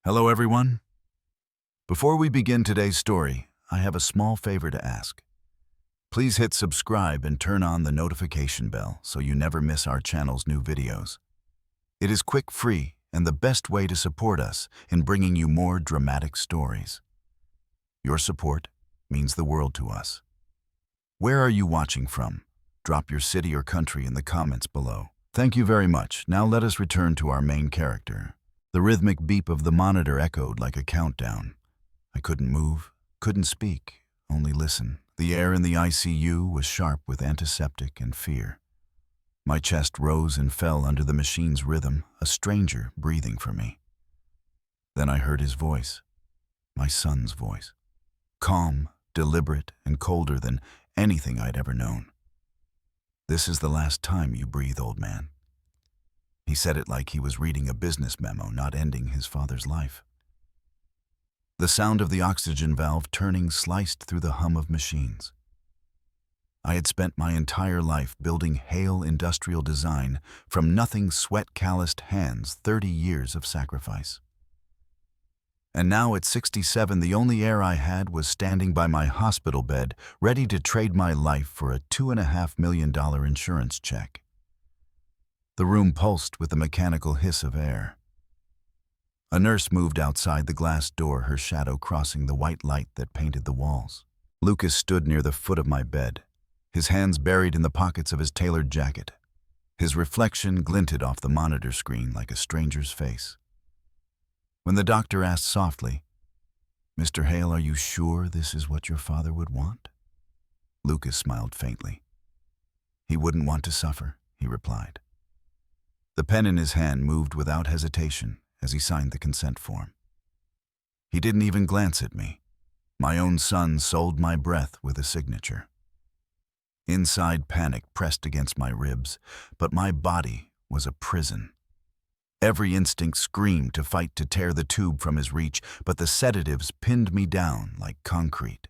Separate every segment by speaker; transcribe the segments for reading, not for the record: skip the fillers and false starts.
Speaker 1: Hello, everyone. Before we begin today's story, I have a small favor to ask. Please hit subscribe and turn on the notification bell so you never miss our channel's new videos. It is quick, free, and the best way to support us in bringing you more dramatic stories. Your support means the world to us. Where are you watching from? Drop your city or country in the comments below. Thank you very much. Now let us return to our main character. The rhythmic beep of the monitor echoed like a countdown. I couldn't move, couldn't speak, only listen. The air in the ICU was sharp with antiseptic and fear. My chest rose and fell under the machine's rhythm, a stranger breathing for me. Then I heard his voice, my son's voice. Calm, deliberate, and colder than anything I'd ever known. "This is the last time you breathe, old man." He said it like he was reading a business memo, not ending his father's life. The sound of the oxygen valve turning sliced through the hum of machines. I had spent my entire life building Hale industrial design from nothing sweat-calloused hands, 30 years of sacrifice. And now at 67, the only air I had was standing by my hospital bed, ready to trade my life for a $2.5 million insurance check. The room pulsed with the mechanical hiss of air. A nurse moved outside the glass door, her shadow crossing the white light that painted the walls. Lucas stood near the foot of my bed, his hands buried in the pockets of his tailored jacket. His reflection glinted off the monitor screen like a stranger's face. When the doctor asked softly, "Mr. Hale, are you sure this is what your father would want?" Lucas smiled faintly. "He wouldn't want to suffer," he replied. The pen in his hand moved without hesitation as he signed the consent form. He didn't even glance at me. My own son sold my breath with a signature. Inside, panic pressed against my ribs, but my body was a prison. Every instinct screamed to fight to tear the tube from his reach, but the sedatives pinned me down like concrete.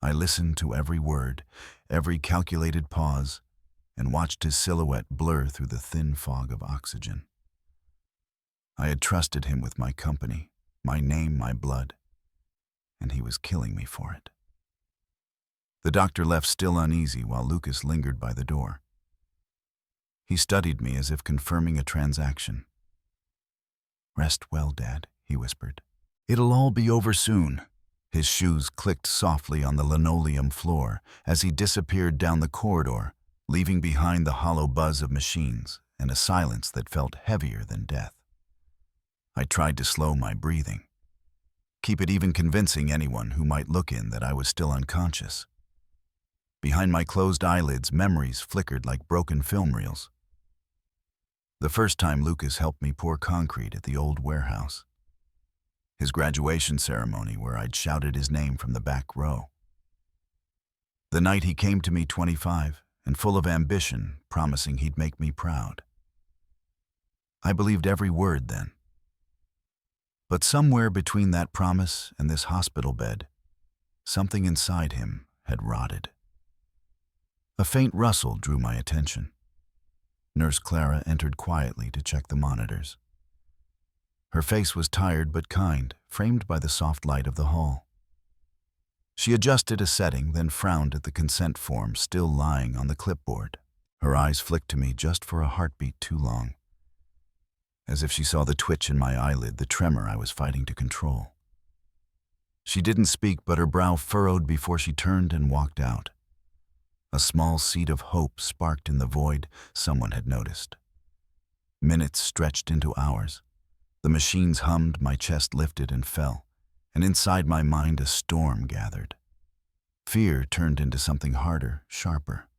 Speaker 1: I listened to every word, every calculated pause, and watched his silhouette blur through the thin fog of oxygen. I had trusted him with my company, my name, my blood, and he was killing me for it. The doctor left still uneasy while Lucas lingered by the door. He studied me as if confirming a transaction. "Rest well, Dad," he whispered. "It'll all be over soon." His shoes clicked softly on the linoleum floor as he disappeared down the corridor, leaving behind the hollow buzz of machines and a silence that felt heavier than death. I tried to slow my breathing, keep it even convincing anyone who might look in that I was still unconscious. Behind my closed eyelids, memories flickered like broken film reels. The first time Lucas helped me pour concrete at the old warehouse. His graduation ceremony where I'd shouted his name from the back row. The night he came to me 25 and full of ambition, promising he'd make me proud. I believed every word then. But somewhere between that promise and this hospital bed, something inside him had rotted. A faint rustle drew my attention. Nurse Clara entered quietly to check the monitors. Her face was tired but kind, framed by the soft light of the hall. She adjusted a setting, then frowned at the consent form still lying on the clipboard. Her eyes flicked to me just for a heartbeat too long, as if she saw the twitch in my eyelid, the tremor I was fighting to control. She didn't speak, but her brow furrowed before she turned and walked out. A small seed of hope sparked in the void someone had noticed. Minutes stretched into hours. The machines hummed, my chest lifted and fell, and inside my mind a storm gathered. Fear turned into something harder, sharper.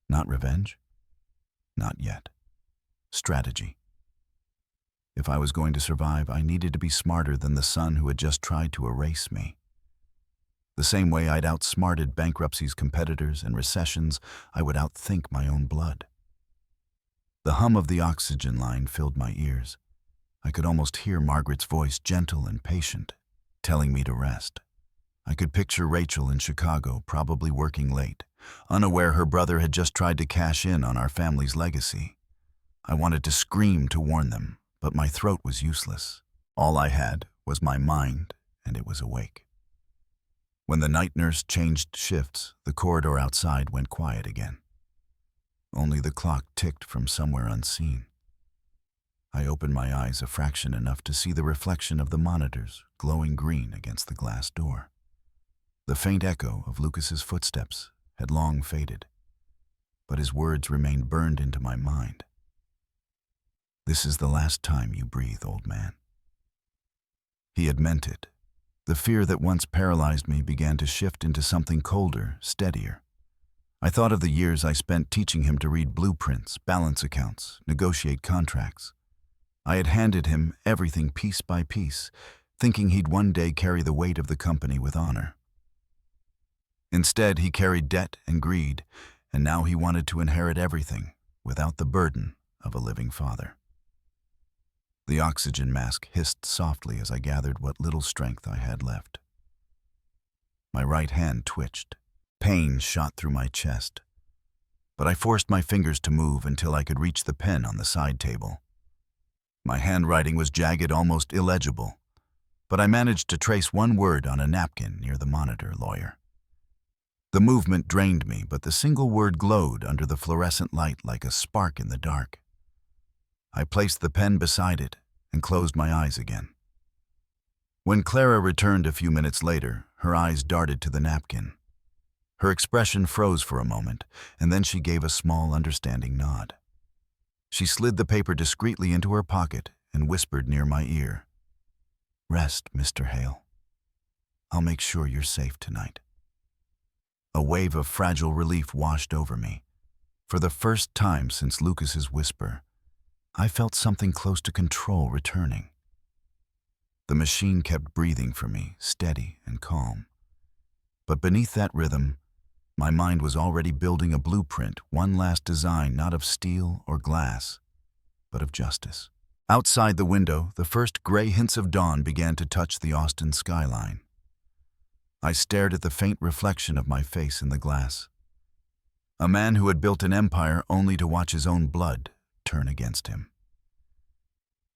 Speaker 1: Not revenge? Not yet. Strategy. If I was going to survive, I needed to be smarter than the son who had just tried to erase me. The same way I'd outsmarted bankruptcy's competitors and recessions, I would outthink my own blood. The hum of the oxygen line filled my ears. I could almost hear Margaret's voice, gentle and patient, telling me to rest. I could picture Rachel in Chicago, probably working late, unaware her brother had just tried to cash in on our family's legacy. I wanted to scream to warn them, but my throat was useless. All I had was my mind, and it was awake. When the night nurse changed shifts, the corridor outside went quiet again. Only the clock ticked from somewhere unseen. I opened my eyes a fraction enough to see the reflection of the monitors glowing green against the glass door. The faint echo of Lucas's footsteps had long faded, but his words remained burned into my mind. "This is the last time you breathe, old man." He had meant it. The fear that once paralyzed me began to shift into something colder, steadier. I thought of the years I spent teaching him to read blueprints, balance accounts, negotiate contracts. I had handed him everything piece by piece, thinking he'd one day carry the weight of the company with honor. Instead, he carried debt and greed, and now he wanted to inherit everything without the burden of a living father. The oxygen mask hissed softly as I gathered what little strength I had left. My right hand twitched. Pain shot through my chest, but I forced my fingers to move until I could reach the pen on the side table. My handwriting was jagged, almost illegible, but I managed to trace one word on a napkin near the monitor lawyer. The movement drained me, but the single word glowed under the fluorescent light like a spark in the dark. I placed the pen beside it and closed my eyes again. When Clara returned a few minutes later, her eyes darted to the napkin. Her expression froze for a moment, and then she gave a small, understanding nod. She slid the paper discreetly into her pocket and whispered near my ear, "Rest, Mr. Hale. I'll make sure you're safe tonight." A wave of fragile relief washed over me. For the first time since Lucas's whisper, I felt something close to control returning. The machine kept breathing for me, steady and calm. But beneath that rhythm, my mind was already building a blueprint, one last design not of steel or glass, but of justice. Outside the window, the first gray hints of dawn began to touch the Austin skyline. I stared at the faint reflection of my face in the glass. A man who had built an empire only to watch his own blood turn against him.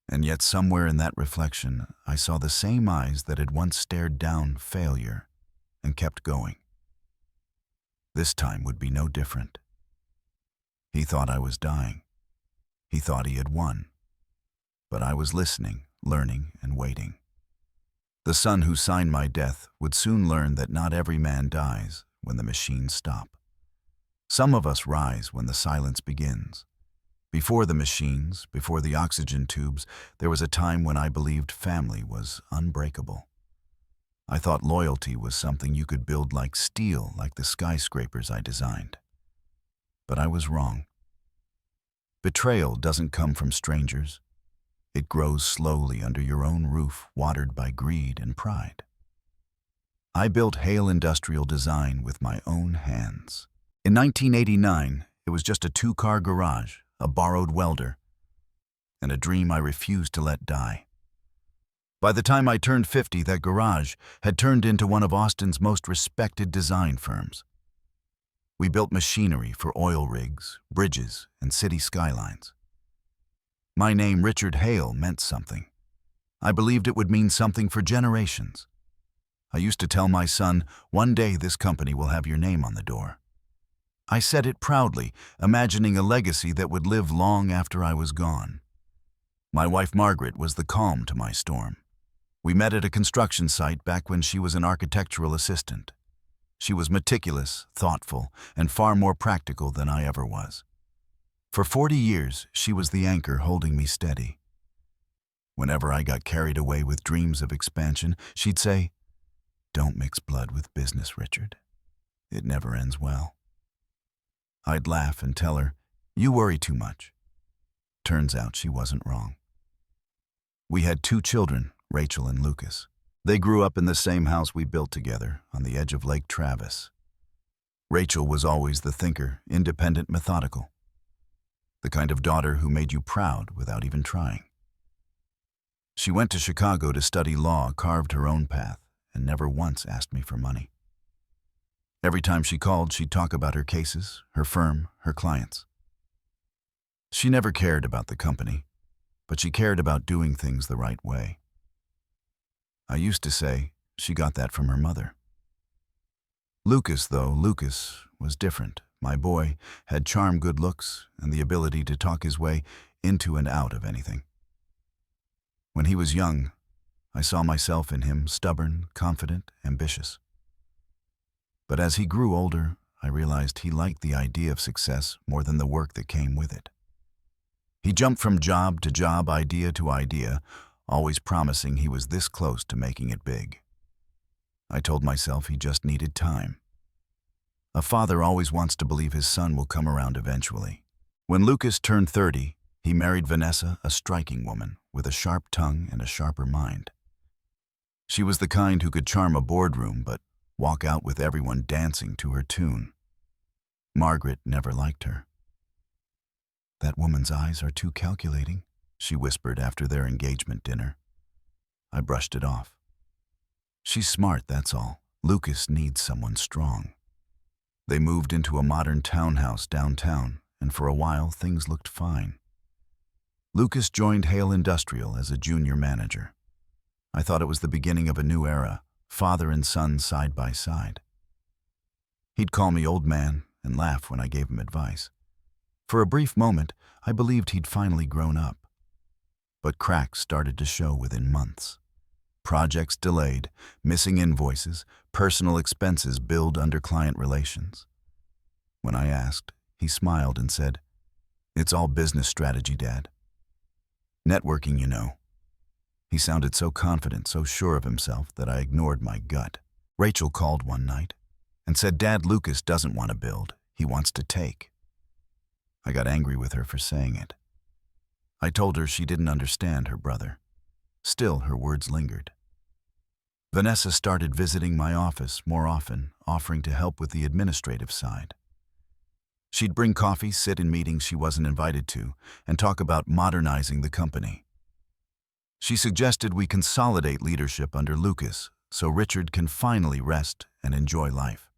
Speaker 1: And yet somewhere in that reflection, I saw the same eyes that had once stared down failure and kept going. This time would be no different. He thought I was dying. He thought he had won. But I was listening, learning, and waiting. The son who signed my death would soon learn that not every man dies when the machines stop. Some of us rise when the silence begins. Before the machines, before the oxygen tubes, there was a time when I believed family was unbreakable. I thought loyalty was something you could build like steel, like the skyscrapers I designed. But I was wrong. Betrayal doesn't come from strangers. It grows slowly under your own roof, watered by greed and pride. I built Hale Industrial Design with my own hands. In 1989, it was just a two-car garage, a borrowed welder, and a dream I refused to let die. By the time I turned 50, that garage had turned into one of Austin's most respected design firms. We built machinery for oil rigs, bridges, and city skylines. My name, Richard Hale, meant something. I believed it would mean something for generations. I used to tell my son, "One day this company will have your name on the door." I said it proudly, imagining a legacy that would live long after I was gone. My wife Margaret was the calm to my storm. We met at a construction site back when she was an architectural assistant. She was meticulous, thoughtful, and far more practical than I ever was. For 40 years, she was the anchor holding me steady. Whenever I got carried away with dreams of expansion, she'd say, "Don't mix blood with business, Richard. It never ends well." I'd laugh and tell her, "You worry too much." Turns out she wasn't wrong. We had 2 children, Rachel and Lucas. They grew up in the same house we built together on the edge of Lake Travis. Rachel was always the thinker, independent, methodical. The kind of daughter who made you proud without even trying. She went to Chicago to study law, carved her own path, and never once asked me for money. Every time she called, she'd talk about her cases, her firm, her clients. She never cared about the company, but she cared about doing things the right way. used to say she got that from her mother. Lucas was different. My boy had charm, good looks, and the ability to talk his way into and out of anything. When he was young, I saw myself in him, stubborn, confident, ambitious. But as he grew older, I realized he liked the idea of success more than the work that came with it. He jumped from job to job, idea to idea, always promising he was this close to making it big. I told myself he just needed time. A father always wants to believe his son will come around eventually. When Lucas turned 30, he married Vanessa, a striking woman with a sharp tongue and a sharper mind. She was the kind who could charm a boardroom but walk out with everyone dancing to her tune. Margaret never liked her. "That woman's eyes are too calculating," she whispered after their engagement dinner. I brushed it off. "She's smart, that's all. Lucas needs someone strong." They moved into a modern townhouse downtown, and for a while things looked fine. Lucas joined Hale Industrial as a junior manager. I thought it was the beginning of a new era, father and son side by side. He'd call me old man and laugh when I gave him advice. For a brief moment, I believed he'd finally grown up. But cracks started to show within months. Projects delayed, missing invoices, personal expenses billed under client relations. When I asked, he smiled and said, "It's all business strategy, Dad. Networking, you know." He sounded so confident, so sure of himself that I ignored my gut. Rachel called one night and said, "Dad, Lucas doesn't want to build, he wants to take." I got angry with her for saying it. I told her she didn't understand her brother. Still, her words lingered. Vanessa started visiting my office more often, offering to help with the administrative side. She'd bring coffee, sit in meetings she wasn't invited to, and talk about modernizing the company. She suggested we consolidate leadership under Lucas so Richard can finally rest and enjoy life.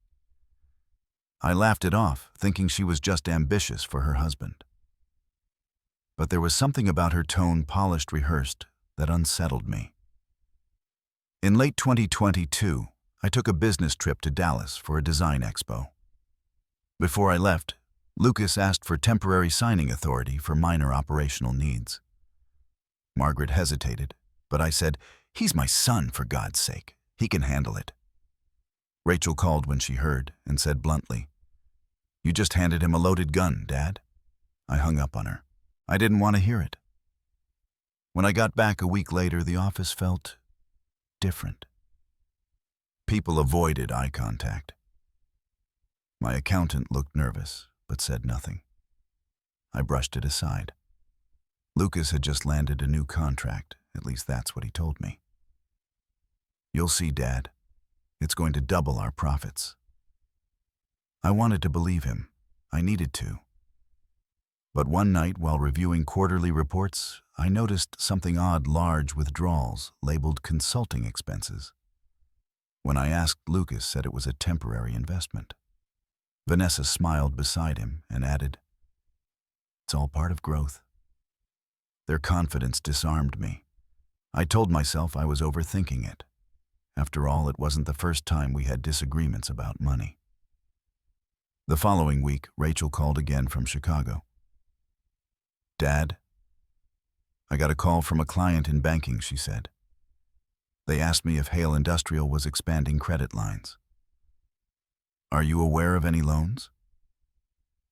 Speaker 1: I laughed it off, thinking she was just ambitious for her husband. But there was something about her tone, polished, rehearsed, that unsettled me. In late 2022, I took a business trip to Dallas for a design expo. Before I left, Lucas asked for temporary signing authority for minor operational needs. Margaret hesitated, but I said, "He's my son, for God's sake. He can handle it." Rachel called when she heard and said bluntly, "You just handed him a loaded gun, Dad." I hung up on her. I didn't want to hear it. When I got back a week later, the office felt different. People avoided eye contact. My accountant looked nervous, but said nothing. I brushed it aside. Lucas had just landed a new contract, at least that's what he told me. "You'll see, Dad. It's going to double our profits." I wanted to believe him. I needed to. But one night, while reviewing quarterly reports, I noticed something odd: large withdrawals labeled consulting expenses. When I asked, Lucas said it was a temporary investment. Vanessa smiled beside him and added, "It's all part of growth." Their confidence disarmed me. I told myself I was overthinking it. After all, it wasn't the first time we had disagreements about money. The following week, Rachel called again from Chicago. "Dad, I got a call from a client in banking," she said. "They asked me if Hale Industrial was expanding credit lines. Are you aware of any loans?"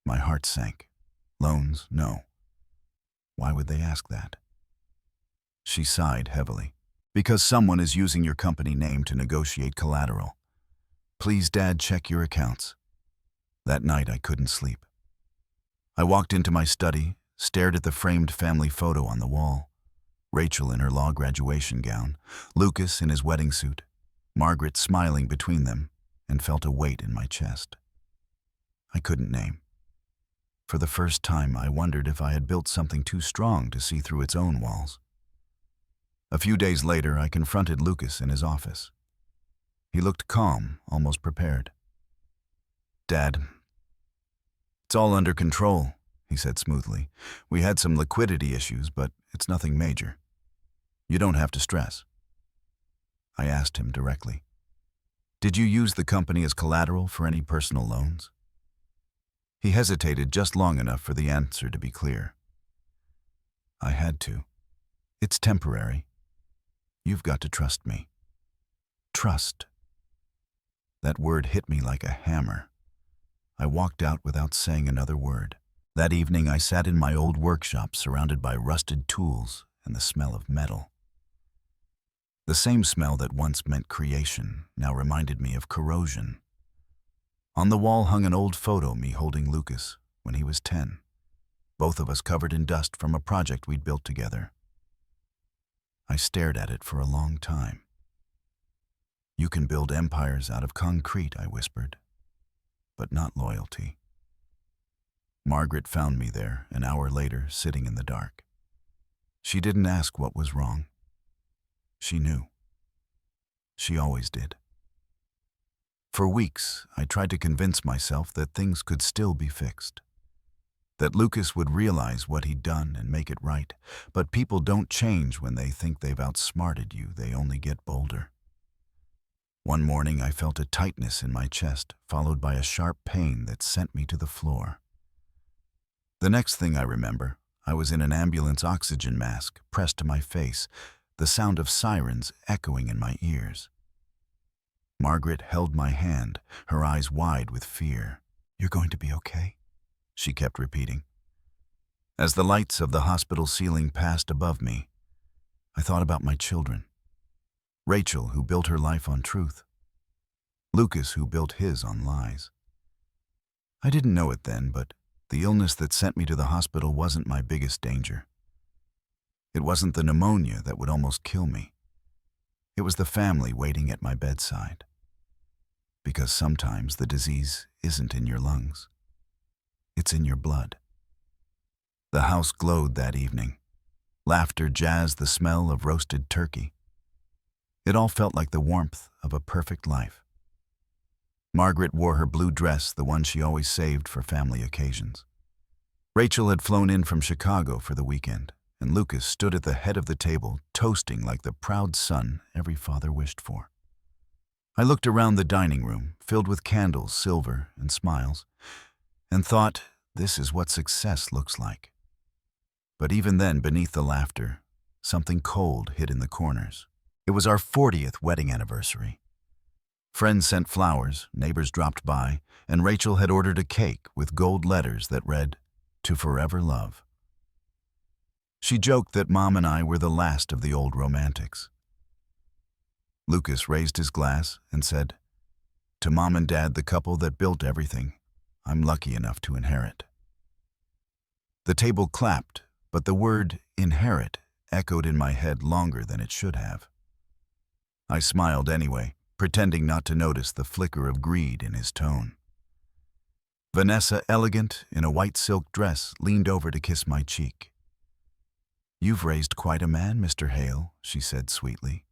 Speaker 1: My heart sank. Loans? No. Why would they ask that? She sighed heavily. "Because someone is using your company name to negotiate collateral. Please, Dad, check your accounts." That night I couldn't sleep. I walked into my study, stared at the framed family photo on the wall. Rachel in her law graduation gown, Lucas in his wedding suit, Margaret smiling between them, and felt a weight in my chest. I couldn't name. For the first time, I wondered if I had built something too strong to see through its own walls. A few days later, I confronted Lucas in his office. He looked calm, almost prepared. "Dad, it's all under control," he said smoothly. "We had some liquidity issues, but it's nothing major. You don't have to stress." I asked him directly. Did you use the company as collateral for any personal loans? He hesitated just long enough for the answer to be clear. I had to. It's temporary. You've got to trust me. Trust. That word hit me like a hammer. I walked out without saying another word. That evening I sat in my old workshop surrounded by rusted tools and the smell of metal. The same smell that once meant creation now reminded me of corrosion. On the wall hung an old photo of me holding Lucas when he was 10, both of us covered in dust from a project we'd built together. I stared at it for a long time. You can build empires out of concrete, I whispered, but not loyalty. Margaret found me there an hour later, sitting in the dark. She didn't ask what was wrong. She knew. She always did. For weeks, I tried to convince myself that things could still be fixed, that Lucas would realize what he'd done and make it right. But people don't change when they think they've outsmarted you. They only get bolder. One morning, I felt a tightness in my chest, followed by a sharp pain that sent me to the floor. The next thing I remember, I was in an ambulance oxygen mask pressed to my face, the sound of sirens echoing in my ears. Margaret held my hand, her eyes wide with fear. "You're going to be okay," she kept repeating. As the lights of the hospital ceiling passed above me, I thought about my children. Rachel, who built her life on truth. Lucas, who built his on lies. I didn't know it then, but the illness that sent me to the hospital wasn't my biggest danger. It wasn't the pneumonia that would almost kill me. It was the family waiting at my bedside. Because sometimes the disease isn't in your lungs. It's in your blood. The house glowed that evening. Laughter jazzed the smell of roasted turkey. It all felt like the warmth of a perfect life. Margaret wore her blue dress, the one she always saved for family occasions. Rachel had flown in from Chicago for the weekend, and Lucas stood at the head of the table, toasting like the proud son every father wished for. I looked around the dining room, filled with candles, silver, and smiles, and thought, this is what success looks like. But even then, beneath the laughter, something cold hid in the corners. It was our 40th wedding anniversary. Friends sent flowers, neighbors dropped by, and Rachel had ordered a cake with gold letters that read, "To forever love." She joked that Mom and I were the last of the old romantics. Lucas raised his glass and said, "To Mom and Dad, the couple that built everything, I'm lucky enough to inherit." The table clapped, but the word inherit echoed in my head longer than it should have. I smiled anyway, pretending not to notice the flicker of greed in his tone. Vanessa, elegant in a white silk dress, leaned over to kiss my cheek. "You've raised quite a man, Mr. Hale," she said sweetly.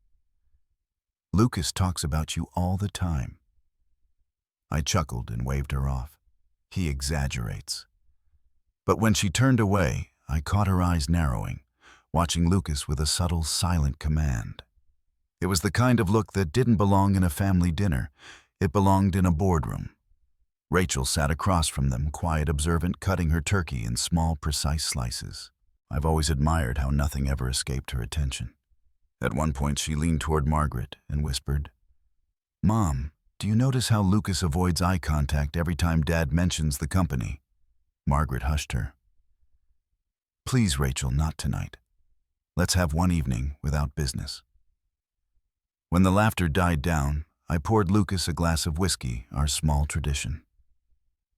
Speaker 1: "Lucas talks about you all the time." I chuckled and waved her off. He exaggerates. But when she turned away, I caught her eyes narrowing, watching Lucas with a subtle, silent command. It was the kind of look that didn't belong in a family dinner. It belonged in a boardroom. Rachel sat across from them, quiet, observant, cutting her turkey in small, precise slices. I've always admired how nothing ever escaped her attention. At one point, she leaned toward Margaret and whispered, "Mom, do you notice how Lucas avoids eye contact every time Dad mentions the company?" Margaret hushed her. "Please, Rachel, not tonight. Let's have one evening without business." When the laughter died down, I poured Lucas a glass of whiskey, our small tradition.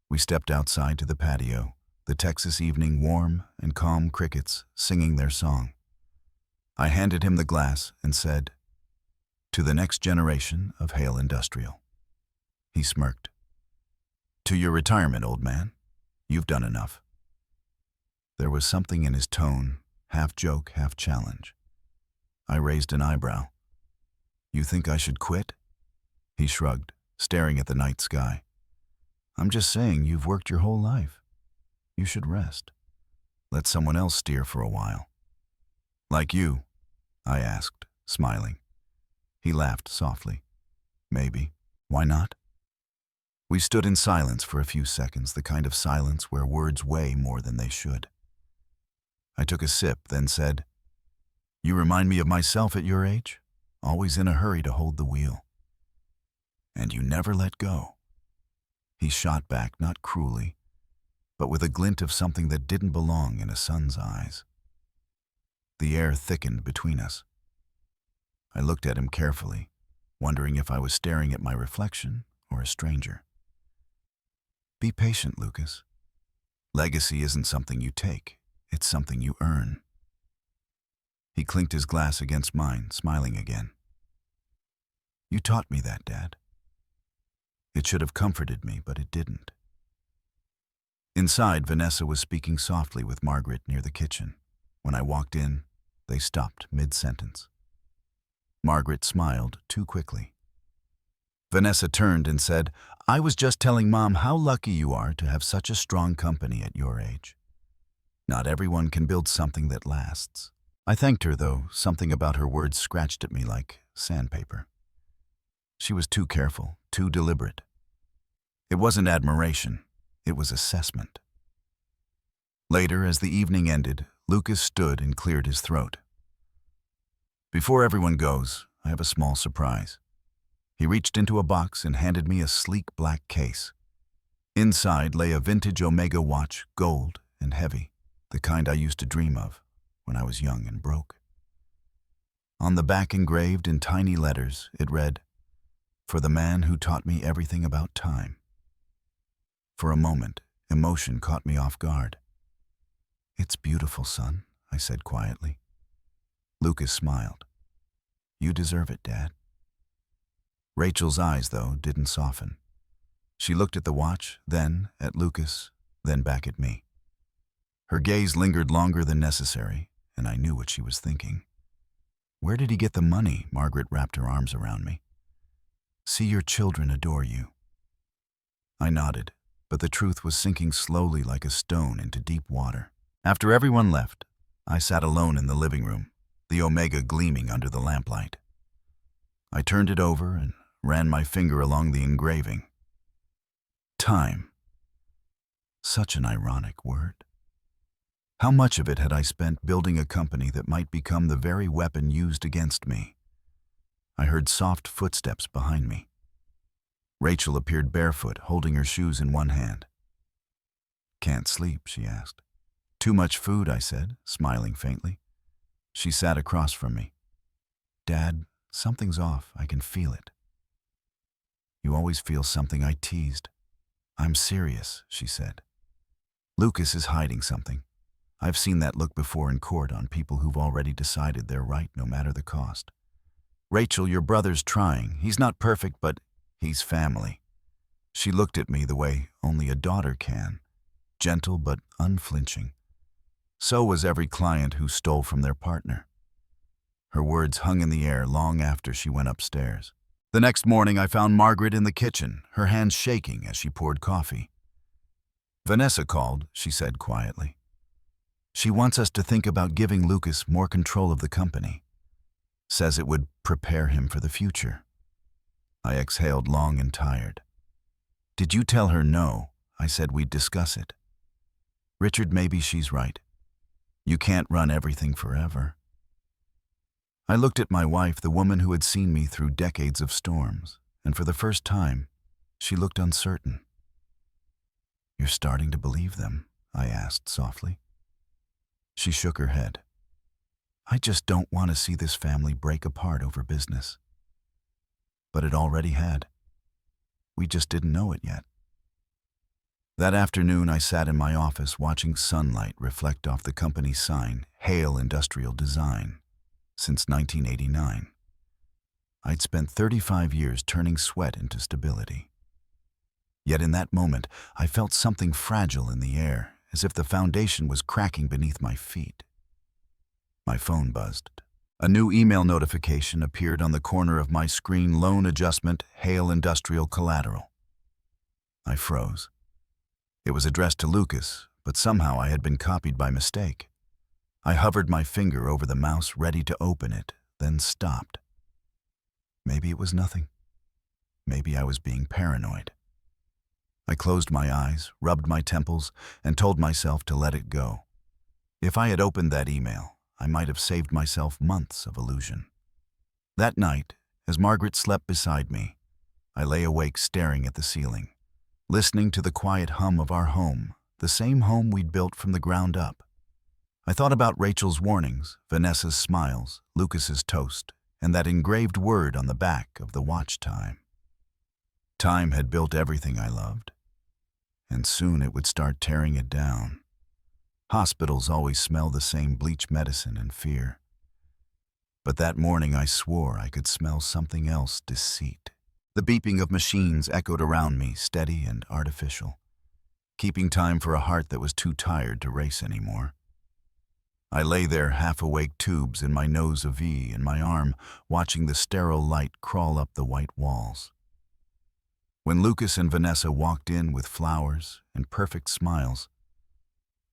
Speaker 1: We stepped outside to the patio, the Texas evening warm and calm, crickets singing their song. I handed him the glass and said, "To the next generation of Hale Industrial." He smirked. "To your retirement, old man. You've done enough." There was something in his tone, half joke, half challenge. I raised an eyebrow. "You think I should quit?" He shrugged, staring at the night sky. "I'm just saying you've worked your whole life. You should rest. Let someone else steer for a while." "Like you?" I asked, smiling. He laughed softly. Maybe. Why not? We stood in silence for a few seconds, the kind of silence where words weigh more than they should. I took a sip, then said, "You remind me of myself at your age, always in a hurry to hold the wheel. And you never let go." He shot back, not cruelly, but with a glint of something that didn't belong in a son's eyes. The air thickened between us. I looked at him carefully, wondering if I was staring at my reflection or a stranger. "Be patient, Lucas. Legacy isn't something you take, it's something you earn." He clinked his glass against mine, smiling again. "You taught me that, Dad." It should have comforted me, but it didn't. Inside, Vanessa was speaking softly with Margaret near the kitchen. When I walked in, they stopped mid-sentence. Margaret smiled too quickly. Vanessa turned and said, "I was just telling Mom how lucky you are to have such a strong company at your age. Not everyone can build something that lasts." I thanked her, though something about her words scratched at me like sandpaper. She was too careful, too deliberate. It wasn't admiration, it was assessment. Later, as the evening ended, Lucas stood and cleared his throat. "Before everyone goes, I have a small surprise." He reached into a box and handed me a sleek black case. Inside lay a vintage Omega watch, gold and heavy, the kind I used to dream of when I was young and broke. On the back, engraved in tiny letters, it read, "For the man who taught me everything about time." For a moment, emotion caught me off guard. "It's beautiful, son," I said quietly. Lucas smiled. "You deserve it, Dad." Rachel's eyes, though, didn't soften. She looked at the watch, then at Lucas, then back at me. Her gaze lingered longer than necessary, and I knew what she was thinking. "Where did he get the money?" Margaret wrapped her arms around me. "See your children adore you." I nodded, but the truth was sinking slowly like a stone into deep water. After everyone left, I sat alone in the living room, the Omega gleaming under the lamplight. I turned it over and ran my finger along the engraving. Time. Such an ironic word. How much of it had I spent building a company that might become the very weapon used against me? I heard soft footsteps behind me. Rachel appeared barefoot, holding her shoes in one hand. "Can't sleep?" she asked. "Too much food," I said, smiling faintly. She sat across from me. "Dad, something's off. I can feel it." "You always feel something," I teased. "I'm serious," she said. "Lucas is hiding something. I've seen that look before in court on people who've already decided they're right no matter the cost. Rachel, your brother's trying. He's not perfect, but he's family." She looked at me the way only a daughter can, gentle but unflinching. So was every client who stole from their partner. Her words hung in the air long after she went upstairs. The next morning I found Margaret in the kitchen, her hands shaking as she poured coffee. "Vanessa called," she said quietly. "She wants us to think about giving Lucas more control of the company. Says it would prepare him for the future." I exhaled long and tired. "Did you tell her no?" I said we'd discuss it. "Richard, maybe she's right. You can't run everything forever." I looked at my wife, the woman who had seen me through decades of storms, and for the first time, she looked uncertain. "You're starting to believe them?" I asked softly. She shook her head. "I just don't want to see this family break apart over business." But it already had. We just didn't know it yet. That afternoon, I sat in my office watching sunlight reflect off the company's sign, Hale Industrial Design, since 1989. I'd spent 35 years turning sweat into stability. Yet in that moment, I felt something fragile in the air, as if the foundation was cracking beneath my feet. My phone buzzed. A new email notification appeared on the corner of my screen: loan adjustment, Hale Industrial Collateral. I froze. It was addressed to Lucas, but somehow I had been copied by mistake. I hovered my finger over the mouse, ready to open it, then stopped. Maybe it was nothing. Maybe I was being paranoid. I closed my eyes, rubbed my temples, and told myself to let it go. If I had opened that email, I might have saved myself months of illusion. That night, as Margaret slept beside me, I lay awake staring at the ceiling, listening to the quiet hum of our home, the same home we'd built from the ground up. I thought about Rachel's warnings, Vanessa's smiles, Lucas's toast, and that engraved word on the back of the watch time. Time had built everything I loved, and soon it would start tearing it down. Hospitals always smell the same bleach medicine and fear. But that morning I swore I could smell something else: deceit. The beeping of machines echoed around me, steady and artificial, keeping time for a heart that was too tired to race anymore. I lay there, half-awake, tubes in my nose, a V in my arm, watching the sterile light crawl up the white walls. When Lucas and Vanessa walked in with flowers and perfect smiles,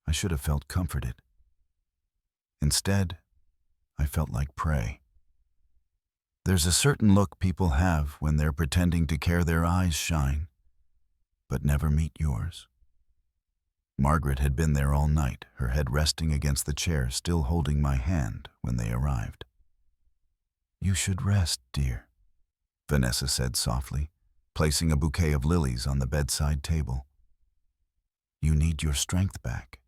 Speaker 1: I should have felt comforted. Instead, I felt like prey. There's a certain look people have when they're pretending to care. Their eyes shine, but never meet yours. Margaret had been there all night, her head resting against the chair, still holding my hand when they arrived. "You should rest, dear," Vanessa said softly, placing a bouquet of lilies on the bedside table. "You need your strength back."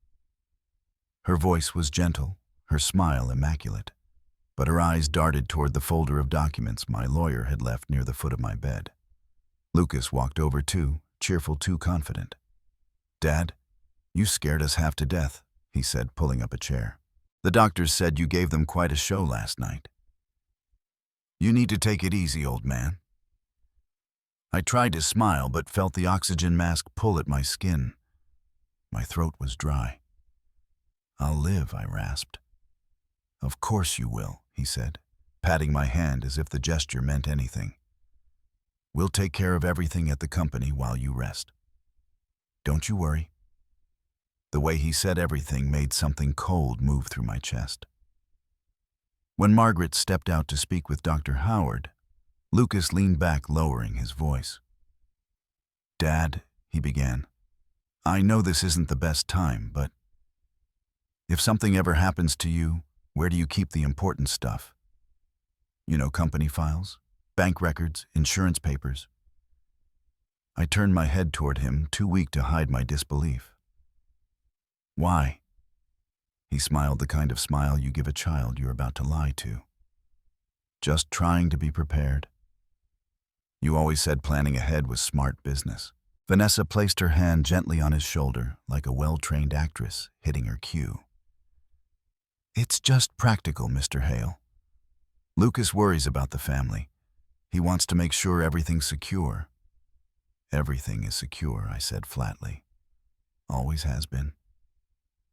Speaker 1: Her voice was gentle, her smile immaculate, but her eyes darted toward the folder of documents my lawyer had left near the foot of my bed. Lucas walked over too, cheerful, too confident. "Dad, you scared us half to death," he said, pulling up a chair. "The doctors said you gave them quite a show last night." "You need to take it easy, old man." I tried to smile, but felt the oxygen mask pull at my skin. My throat was dry. "I'll live," I rasped. "Of course you will," he said, patting my hand as if the gesture meant anything. "We'll take care of everything at the company while you rest. Don't you worry." The way he said everything made something cold move through my chest. When Margaret stepped out to speak with Dr. Howard, Lucas leaned back, lowering his voice. "Dad," he began, "I know this isn't the best time, but if something ever happens to you, where do you keep the important stuff? You know, company files, bank records, insurance papers." I turned my head toward him, too weak to hide my disbelief. "Why?" He smiled, the kind of smile you give a child you're about to lie to. "Just trying to be prepared. You always said planning ahead was smart business." Vanessa placed her hand gently on his shoulder, like a well-trained actress hitting her cue. "It's just practical, Mr. Hale. Lucas worries about the family. He wants to make sure everything's secure." "Everything is secure," I said flatly. "Always has been."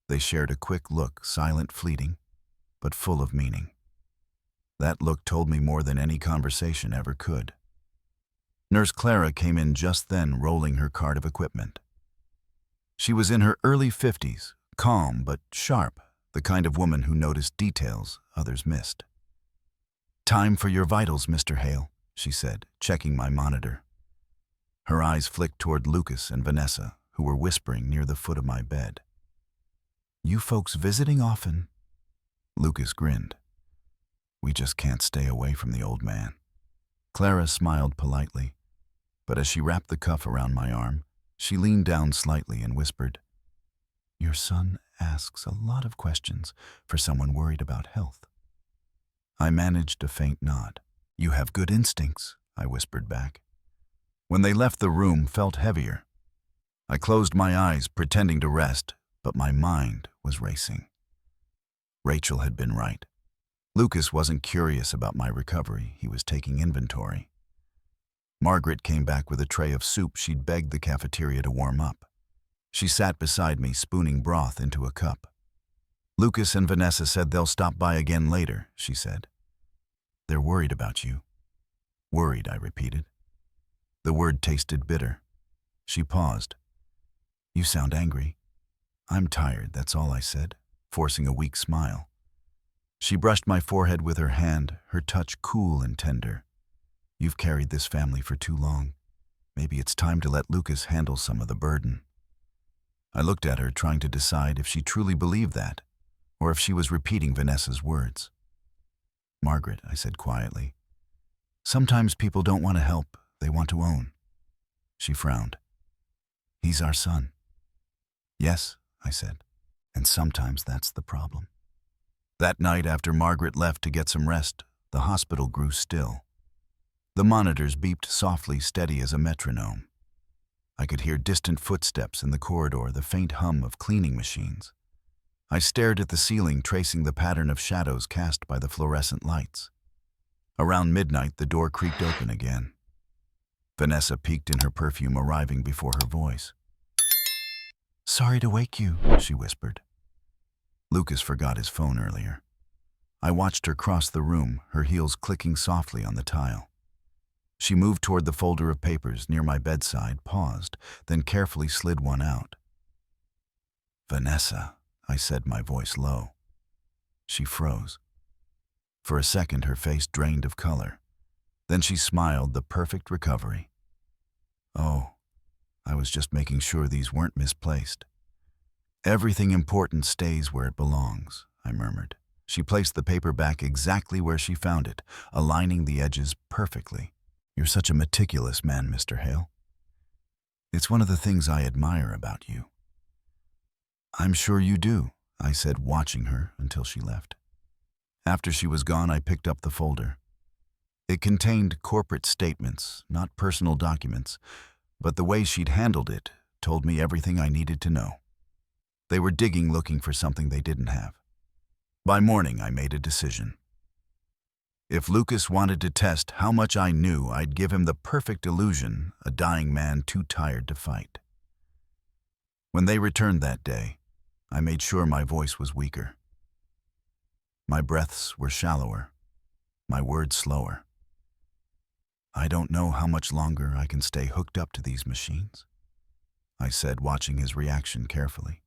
Speaker 1: They shared a quick look, silent, fleeting, but full of meaning. That look told me more than any conversation ever could. Nurse Clara came in just then, rolling her cart of equipment. She was in her early 50s, calm but sharp, the kind of woman who noticed details others missed. "Time for your vitals, Mr. Hale," she said, checking my monitor. Her eyes flicked toward Lucas and Vanessa, who were whispering near the foot of my bed. "You folks visiting often?" Lucas grinned. "We just can't stay away from the old man." Clara smiled politely, but as she wrapped the cuff around my arm, she leaned down slightly and whispered, "Your son asks a lot of questions for someone worried about health." I managed a faint nod. "You have good instincts," I whispered back. When they left, the room felt heavier. I closed my eyes, pretending to rest, but my mind was racing. Rachel had been right. Lucas wasn't curious about my recovery. He was taking inventory. Margaret came back with a tray of soup she'd begged the cafeteria to warm up. She sat beside me, spooning broth into a cup. "Lucas and Vanessa said they'll stop by again later," she said. "They're worried about you." "Worried," I repeated. The word tasted bitter. She paused. "You sound angry." "I'm tired, that's all," I said, forcing a weak smile. She brushed my forehead with her hand, her touch cool and tender. You've carried this family for too long. Maybe it's time to let Lucas handle some of the burden." I looked at her, trying to decide if she truly believed that, or if she was repeating Vanessa's words. "Margaret," I said quietly, "sometimes people don't want to help, they want to own." She frowned. "He's our son." "Yes," I said, "and sometimes that's the problem." That night, after Margaret left to get some rest, the hospital grew still. The monitors beeped softly, steady as a metronome. I could hear distant footsteps in the corridor, the faint hum of cleaning machines. I stared at the ceiling, tracing the pattern of shadows cast by the fluorescent lights. Around midnight, the door creaked open again. Vanessa peeked in, her perfume arriving before her voice. "Sorry to wake you," she whispered. Lucas forgot his phone earlier. I watched her cross the room, her heels clicking softly on the tile. She moved toward the folder of papers near my bedside, paused, then carefully slid one out. "Vanessa," I said, my voice low. She froze. For a second, her face drained of color. Then she smiled, the perfect recovery. "Oh, I was just making sure these weren't misplaced." "Everything important stays where it belongs," I murmured. She placed the paper back exactly where she found it, aligning the edges perfectly. "You're such a meticulous man, Mr. Hale. It's one of the things I admire about you." "I'm sure you do," I said, watching her until she left. After she was gone, I picked up the folder. It contained corporate statements, not personal documents, but the way she'd handled it told me everything I needed to know. They were digging, looking for something they didn't have. By morning, I made a decision. If Lucas wanted to test how much I knew, I'd give him the perfect illusion, a dying man too tired to fight. When they returned that day, I made sure my voice was weaker. My breaths were shallower, my words slower. "I don't know how much longer I can stay hooked up to these machines," I said, watching his reaction carefully.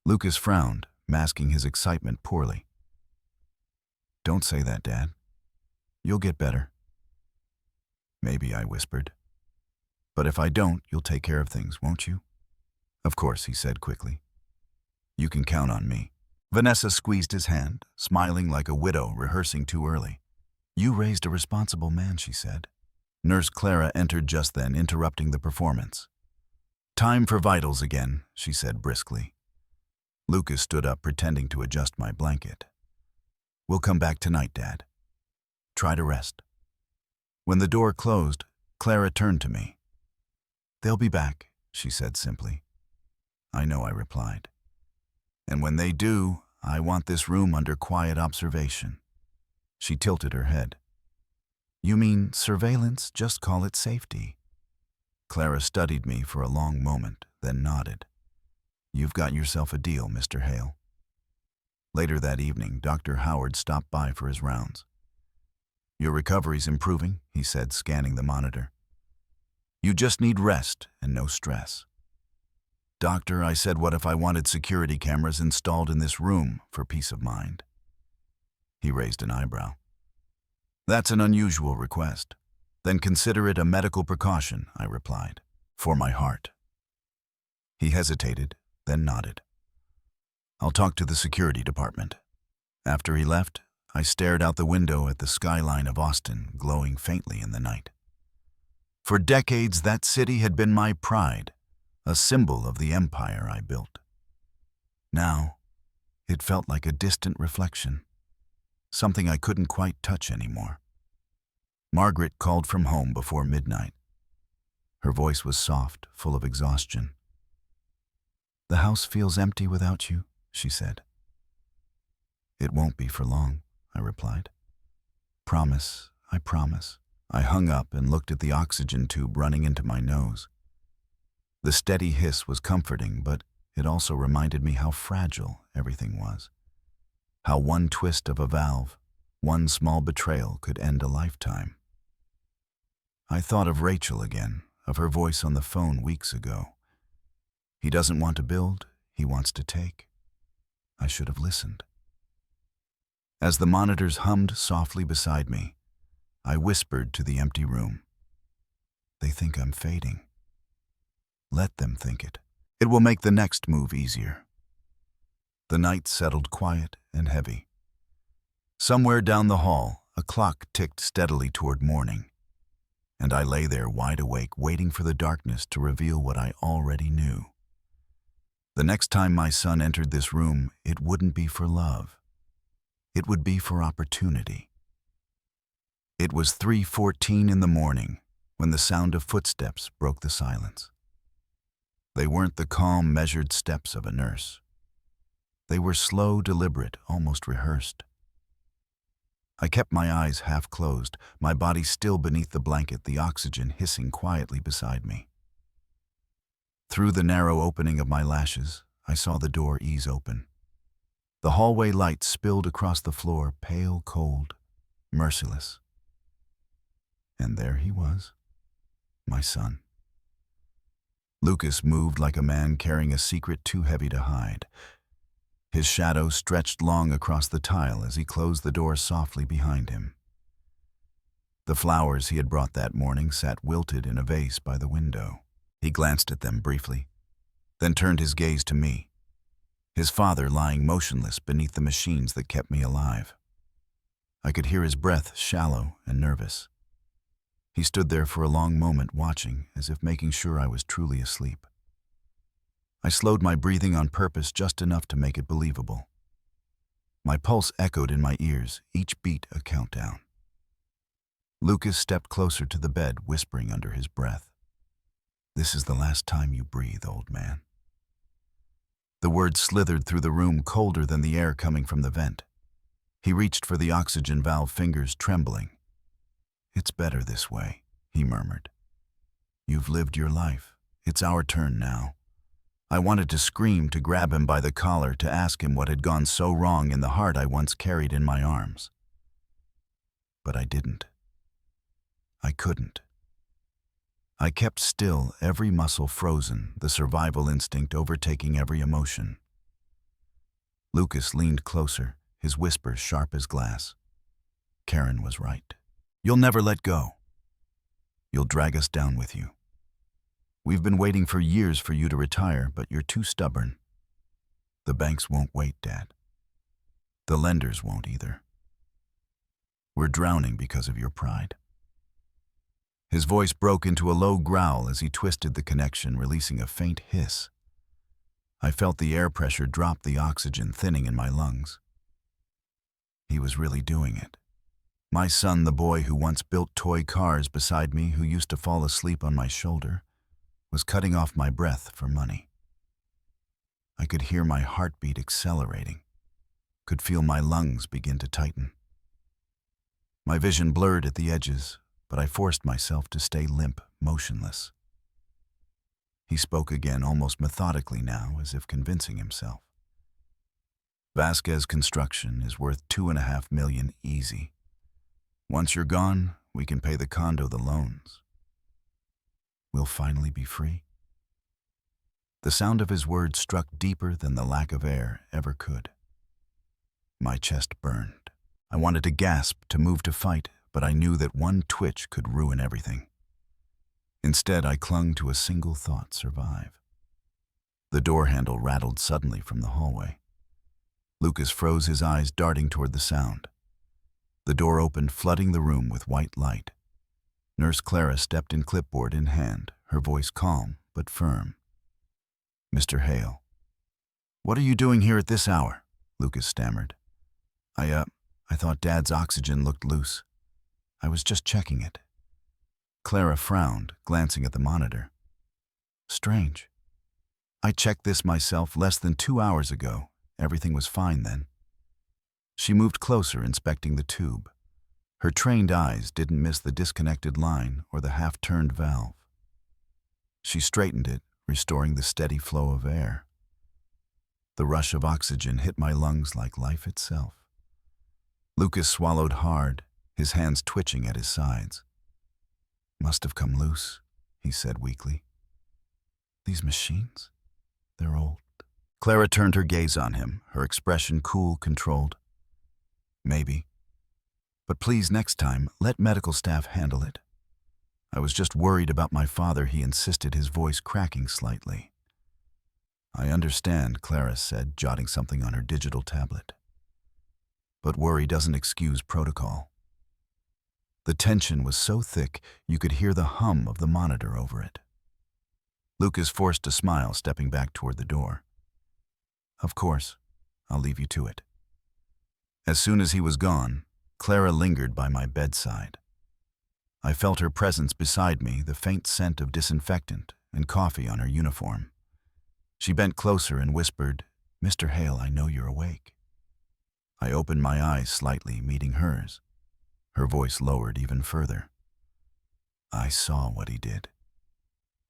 Speaker 1: Lucas frowned, masking his excitement poorly. "Don't say that, Dad. You'll get better." "Maybe," I whispered. "But if I don't, you'll take care of things, won't you?" "Of course," he said quickly. "You can count on me." Vanessa squeezed his hand, smiling like a widow rehearsing too early. "You raised a responsible man," she said. Nurse Clara entered just then, interrupting the performance. "Time for vitals again," she said briskly. Lucas stood up, pretending to adjust my blanket. "We'll come back tonight, Dad. Try to rest." When the door closed, Clara turned to me. "They'll be back," she said simply. "I know," I replied. "And when they do, I want this room under quiet observation." She tilted her head. "You mean surveillance? Just call it safety." Clara studied me for a long moment, then nodded. "You've got yourself a deal, Mr. Hale." Later that evening, Dr. Howard stopped by for his rounds. "Your recovery's improving," he said, scanning the monitor. "You just need rest and no stress." "Doctor," I said, "what if I wanted security cameras installed in this room for peace of mind?" He raised an eyebrow. "That's an unusual request. Then consider it a medical precaution," I replied, "for my heart." He hesitated, then nodded. "I'll talk to the security department." After he left, I stared out the window at the skyline of Austin, glowing faintly in the night. For decades, that city had been my pride, a symbol of the empire I built. Now, it felt like a distant reflection, something I couldn't quite touch anymore. Margaret called from home before midnight. Her voice was soft, full of exhaustion. "The house feels empty without you," she said. "It won't be for long," I replied. "Promise, I promise." I hung up and looked at the oxygen tube running into my nose. The steady hiss was comforting, but it also reminded me how fragile everything was. How one twist of a valve, one small betrayal could end a lifetime. I thought of Rachel again, of her voice on the phone weeks ago. "He doesn't want to build, he wants to take." I should have listened. As the monitors hummed softly beside me, I whispered to the empty room. They think I'm fading. Let them think it. It will make the next move easier. The night settled quiet and heavy. Somewhere down the hall, a clock ticked steadily toward morning, and I lay there wide awake, waiting for the darkness to reveal what I already knew. The next time my son entered this room, it wouldn't be for love. It would be for opportunity. It was 3:14 in the morning when the sound of footsteps broke the silence. They weren't the calm, measured steps of a nurse. They were slow, deliberate, almost rehearsed. I kept my eyes half closed, my body still beneath the blanket, the oxygen hissing quietly beside me. Through the narrow opening of my lashes, I saw the door ease open. The hallway light spilled across the floor, pale, cold, merciless. And there he was, my son. Lucas moved like a man carrying a secret too heavy to hide. His shadow stretched long across the tile as he closed the door softly behind him. The flowers he had brought that morning sat wilted in a vase by the window. He glanced at them briefly, then turned his gaze to me, his father lying motionless beneath the machines that kept me alive. I could hear his breath, shallow and nervous. He stood there for a long moment, watching, as if making sure I was truly asleep. I slowed my breathing on purpose, just enough to make it believable. My pulse echoed in my ears, each beat a countdown. Lucas stepped closer to the bed, whispering under his breath, "This is the last time you breathe, old man." The words slithered through the room, colder than the air coming from the vent. He reached for the oxygen valve, fingers trembling. "It's better this way," he murmured. "You've lived your life. It's our turn now." I wanted to scream, to grab him by the collar, to ask him what had gone so wrong in the heart I once carried in my arms. But I didn't. I couldn't. I kept still, every muscle frozen, the survival instinct overtaking every emotion. Lucas leaned closer, his whisper sharp as glass. Karen was right. "You'll never let go. You'll drag us down with you. We've been waiting for years for you to retire, but you're too stubborn. The banks won't wait, Dad. The lenders won't either. We're drowning because of your pride." His voice broke into a low growl as he twisted the connection, releasing a faint hiss. I felt the air pressure drop, the oxygen thinning in my lungs. He was really doing it. My son, the boy who once built toy cars beside me, who used to fall asleep on my shoulder, was cutting off my breath for money. I could hear my heartbeat accelerating, could feel my lungs begin to tighten. My vision blurred at the edges, but I forced myself to stay limp, motionless. He spoke again, almost methodically now, as if convincing himself. "Vasquez Construction is worth $2.5 million easy. Once you're gone, we can pay the condo, the loans. We'll finally be free." The sound of his words struck deeper than the lack of air ever could. My chest burned. I wanted to gasp, to move to fight, but I knew that one twitch could ruin everything. Instead, I clung to a single thought: survive. The door handle rattled suddenly from the hallway. Lucas froze, his eyes darting toward the sound. The door opened, flooding the room with white light. Nurse Clara stepped in, clipboard in hand, her voice calm but firm. "Mr. Hale." "What are you doing here at this hour?" Lucas stammered. I thought Dad's oxygen looked loose. I was just checking it." Clara frowned, glancing at the monitor. "Strange. I checked this myself less than 2 hours ago. Everything was fine then." She moved closer, inspecting the tube. Her trained eyes didn't miss the disconnected line or the half-turned valve. She straightened it, restoring the steady flow of air. The rush of oxygen hit my lungs like life itself. Lucas swallowed hard, his hands twitching at his sides. "Must have come loose," he said weakly. "These machines? They're old." Clara turned her gaze on him, her expression cool, controlled. "Maybe. But please, next time, let medical staff handle it. I was just worried about my father, he insisted, his voice cracking slightly. I understand, Clara said, jotting something on her digital tablet. But worry doesn't excuse protocol. The tension was so thick you could hear the hum of the monitor over it. Lucas forced a smile, stepping back toward the door. Of course, I'll leave you to it. As soon as he was gone, Clara lingered by my bedside. I felt her presence beside me, the faint scent of disinfectant and coffee on her uniform. She bent closer and whispered, "Mr. Hale, I know you're awake." I opened my eyes slightly, meeting hers. Her voice lowered even further. I saw what he did.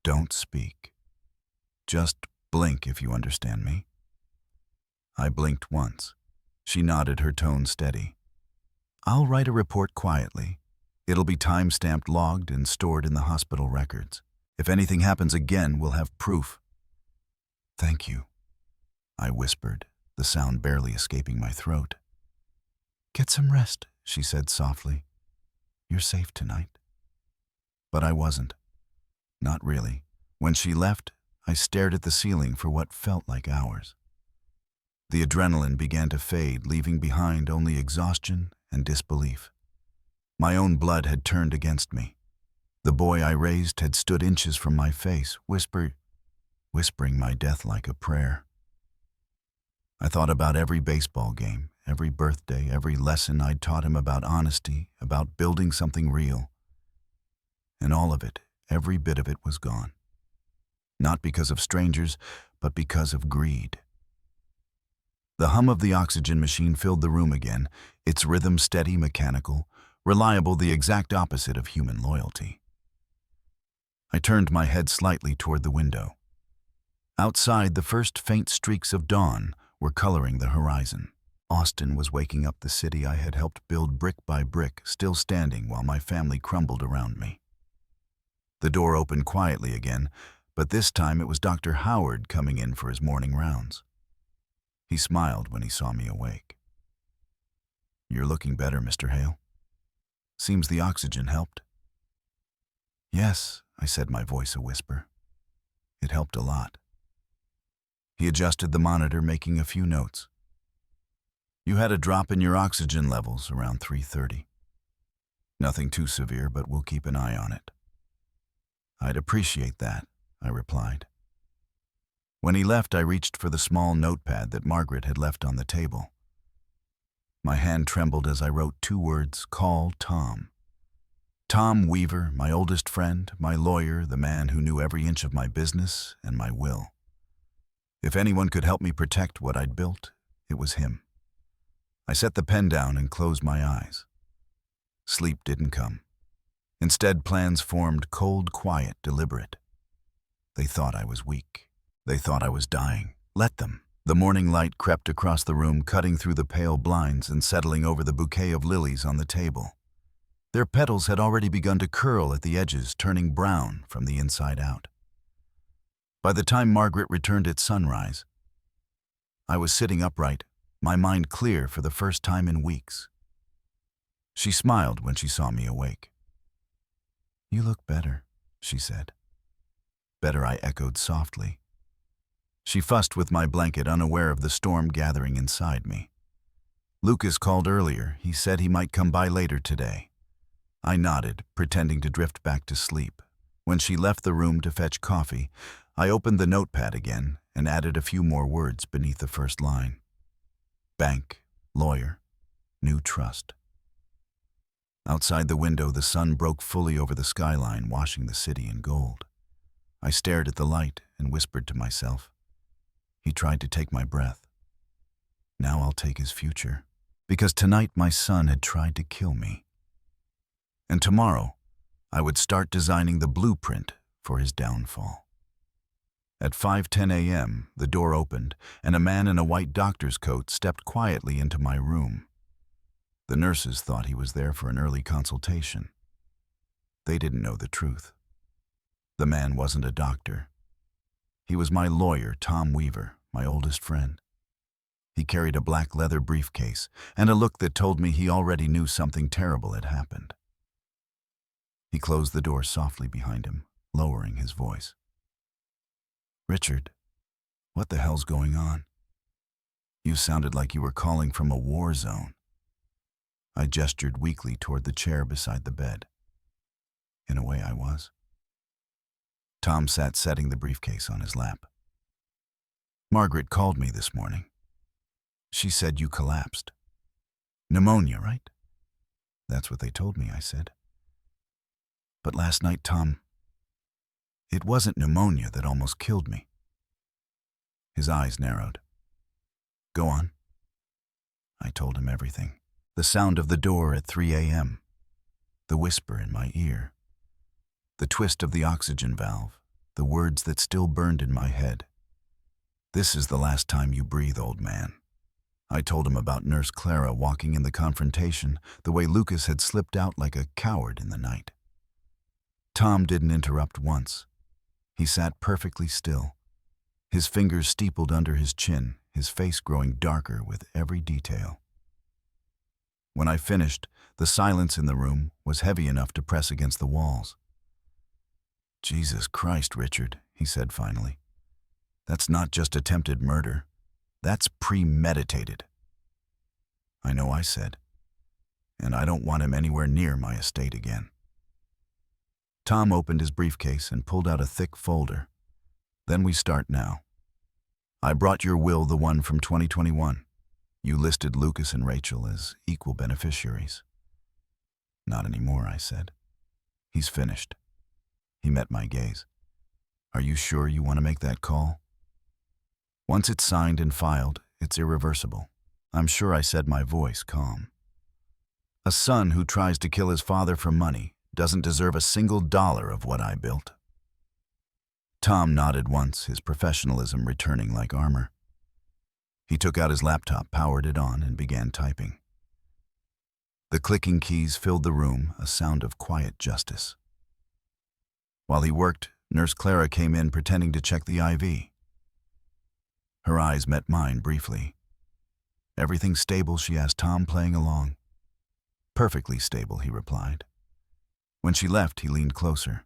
Speaker 1: Don't speak. Just blink if you understand me. I blinked once. She nodded, her tone steady. I'll write a report quietly. It'll be time-stamped, logged, and stored in the hospital records. If anything happens again, we'll have proof. Thank you, I whispered, the sound barely escaping my throat. Get some rest, she said softly. You're safe tonight. But I wasn't. Not really. When she left, I stared at the ceiling for what felt like hours. The adrenaline began to fade, leaving behind only exhaustion and disbelief. My own blood had turned against me. The boy I raised had stood inches from my face, whispering my death like a prayer. I thought about every baseball game, every birthday, every lesson I'd taught him about honesty, about building something real. And all of it, every bit of it, was gone. Not because of strangers, but because of greed. The hum of the oxygen machine filled the room again, its rhythm steady, mechanical, reliable, the exact opposite of human loyalty. I turned my head slightly toward the window. Outside, the first faint streaks of dawn were coloring the horizon. Austin was waking up, the city I had helped build brick by brick, still standing while my family crumbled around me. The door opened quietly again, but this time it was Dr. Howard coming in for his morning rounds. He smiled when he saw me awake. You're looking better, Mr. Hale. Seems the oxygen helped. Yes, I said, my voice a whisper. It helped a lot. He adjusted the monitor, making a few notes. You had a drop in your oxygen levels around 3:30. Nothing too severe, but we'll keep an eye on it. I'd appreciate that, I replied. When he left, I reached for the small notepad that Margaret had left on the table. My hand trembled as I wrote 2 words: call Tom. Tom Weaver, my oldest friend, my lawyer, the man who knew every inch of my business and my will. If anyone could help me protect what I'd built, it was him. I set the pen down and closed my eyes. Sleep didn't come. Instead, plans formed, cold, quiet, deliberate. They thought I was weak. They thought I was dying. Let them. The morning light crept across the room, cutting through the pale blinds and settling over the bouquet of lilies on the table. Their petals had already begun to curl at the edges, turning brown from the inside out. By the time Margaret returned at sunrise, I was sitting upright, my mind clear for the first time in weeks. She smiled when she saw me awake. You look better, she said. Better, I echoed softly. She fussed with my blanket, unaware of the storm gathering inside me. Lucas called earlier. He said he might come by later today. I nodded, pretending to drift back to sleep. When she left the room to fetch coffee, I opened the notepad again and added a few more words beneath the first line. Bank, lawyer, new trust. Outside the window, the sun broke fully over the skyline, washing the city in gold. I stared at the light and whispered to myself. He tried to take my breath. Now I'll take his future. Because tonight my son had tried to kill me. And tomorrow, I would start designing the blueprint for his downfall. At 5:10 a.m., the door opened, and a man in a white doctor's coat stepped quietly into my room. The nurses thought he was there for an early consultation. They didn't know the truth. The man wasn't a doctor. He was my lawyer, Tom Weaver, my oldest friend. He carried a black leather briefcase and a look that told me he already knew something terrible had happened. He closed the door softly behind him, lowering his voice. "Richard, what the hell's going on? You sounded like you were calling from a war zone." I gestured weakly toward the chair beside the bed. In a way, I was. Tom sat setting the briefcase on his lap. "Margaret called me this morning. She said you collapsed. Pneumonia, right?" "That's what they told me," I said. "But last night, Tom, it wasn't pneumonia that almost killed me." His eyes narrowed. "Go on." I told him everything. The sound of the door at 3 a.m., the whisper in my ear, the twist of the oxygen valve, the words that still burned in my head. "This is the last time you breathe, old man." I told him about Nurse Clara walking in the confrontation, the way Lucas had slipped out like a coward in the night. Tom didn't interrupt once. He sat perfectly still, his fingers steepled under his chin, his face growing darker with every detail. When I finished, the silence in the room was heavy enough to press against the walls. "Jesus Christ, Richard," he said finally. "That's not just attempted murder. That's premeditated." "I know," I said. "And I don't want him anywhere near my estate again." Tom opened his briefcase and pulled out a thick folder. "Then we start now. I brought your will, the one from 2021. You listed Lucas and Rachel as equal beneficiaries." "Not anymore," I said. "He's finished." He met my gaze. "Are you sure you want to make that call?" "Once it's signed and filed, it's irreversible." "I'm sure," I said, my voice calm. "A son who tries to kill his father for money doesn't deserve a single dollar of what I built." Tom nodded once, his professionalism returning like armor. He took out his laptop, powered it on, and began typing. The clicking keys filled the room, a sound of quiet justice. While he worked, Nurse Clara came in pretending to check the IV. Her eyes met mine briefly. "Everything stable?" she asked Tom, playing along. "Perfectly stable," he replied. When she left, he leaned closer.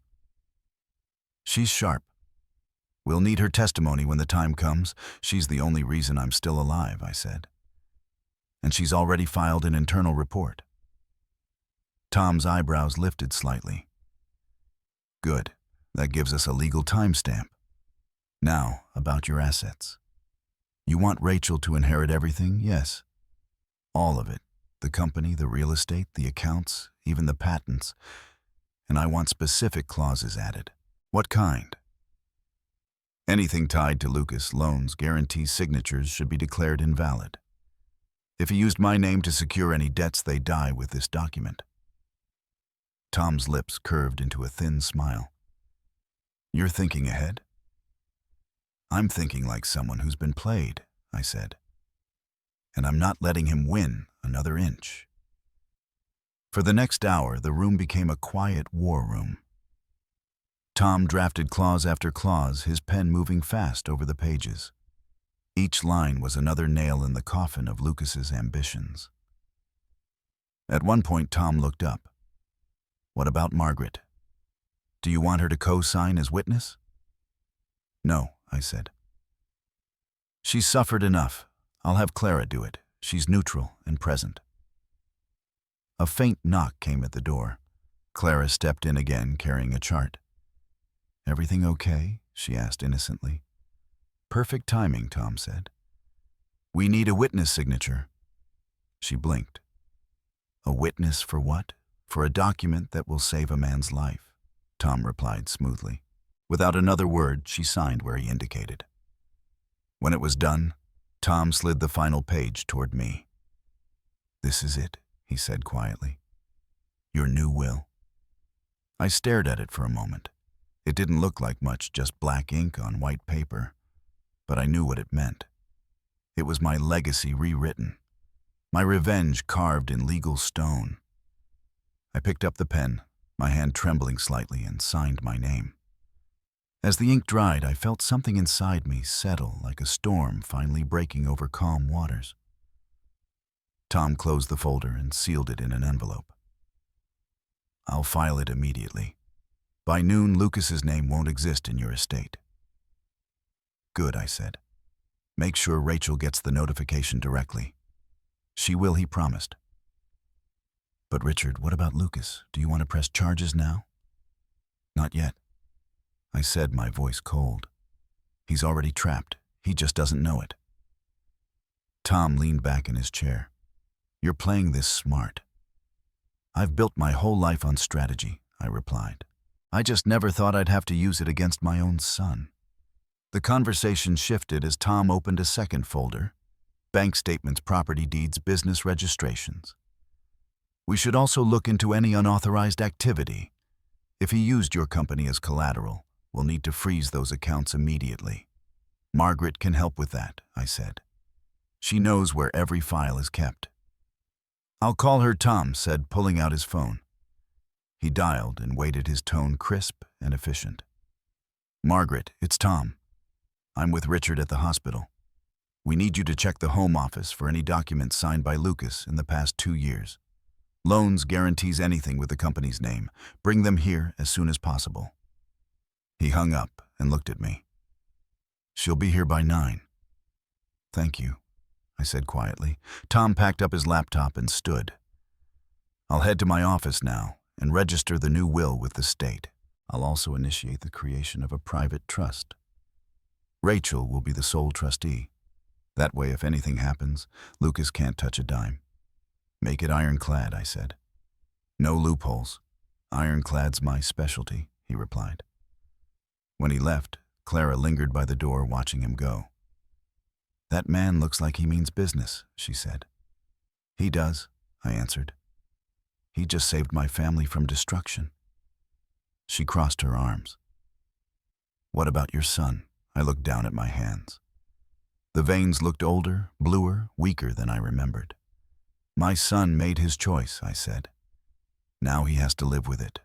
Speaker 1: "She's sharp. We'll need her testimony when the time comes. She's the only reason I'm still alive," I said. "And she's already filed an internal report." Tom's eyebrows lifted slightly. "Good. That gives us a legal timestamp. Now, about your assets. You want Rachel to inherit everything, yes? All of it. The company, the real estate, the accounts, even the patents. And I want specific clauses added." "What kind?" "Anything tied to Lucas, loans, guarantees, signatures should be declared invalid. If he used my name to secure any debts, they die with this document." Tom's lips curved into a thin smile. "You're thinking ahead?" "I'm thinking like someone who's been played," I said. "And I'm not letting him win another inch." For the next hour, the room became a quiet war room. Tom drafted clause after clause, his pen moving fast over the pages. Each line was another nail in the coffin of Lucas's ambitions. At one point, Tom looked up. "What about Margaret? Do you want her to co-sign as witness?" "No," I said. "She's suffered enough. I'll have Clara do it. She's neutral and present." A faint knock came at the door. Clara stepped in again, carrying a chart. "Everything okay?" she asked innocently. "Perfect timing," Tom said. "We need a witness signature." She blinked. "A witness for what?" "For a document that will save a man's life," Tom replied smoothly. Without another word, she signed where he indicated. When it was done, Tom slid the final page toward me. "This is it," he said quietly. "Your new will." I stared at it for a moment. It didn't look like much, just black ink on white paper. But I knew what it meant. It was my legacy rewritten, my revenge carved in legal stone. I picked up the pen, my hand trembling slightly, and signed my name. As the ink dried, I felt something inside me settle like a storm finally breaking over calm waters. Tom closed the folder and sealed it in an envelope. I'll file it immediately. By noon, Lucas's name won't exist in your estate. Good, I said. Make sure Rachel gets the notification directly. She will, he promised. But Richard, what about Lucas? Do you want to press charges now? Not yet, I said, my voice cold. He's already trapped. He just doesn't know it. Tom leaned back in his chair. You're playing this smart. I've built my whole life on strategy, I replied. I just never thought I'd have to use it against my own son. The conversation shifted as Tom opened a second folder: bank statements, property deeds, business registrations. We should also look into any unauthorized activity. If he used your company as collateral, we'll need to freeze those accounts immediately. Margaret can help with that, I said. She knows where every file is kept. I'll call her, Tom said, pulling out his phone. He dialed and waited, his tone crisp and efficient. Margaret, it's Tom. I'm with Richard at the hospital. We need you to check the Home Office for any documents signed by Lucas in the past 2 years. Loans, guarantees, anything with the company's name. Bring them here as soon as possible. He hung up and looked at me. She'll be here by 9. Thank you, I said quietly. Tom packed up his laptop and stood. I'll head to my office now and register the new will with the state. I'll also initiate the creation of a private trust. Rachel will be the sole trustee. That way, if anything happens, Lucas can't touch a dime. Make it ironclad, I said. No loopholes. Ironclad's my specialty, he replied. When he left, Clara lingered by the door watching him go. That man looks like he means business, she said. He does, I answered. He just saved my family from destruction. She crossed her arms. What about your son? I looked down at my hands. The veins looked older, bluer, weaker than I remembered. My son made his choice, I said. Now he has to live with it.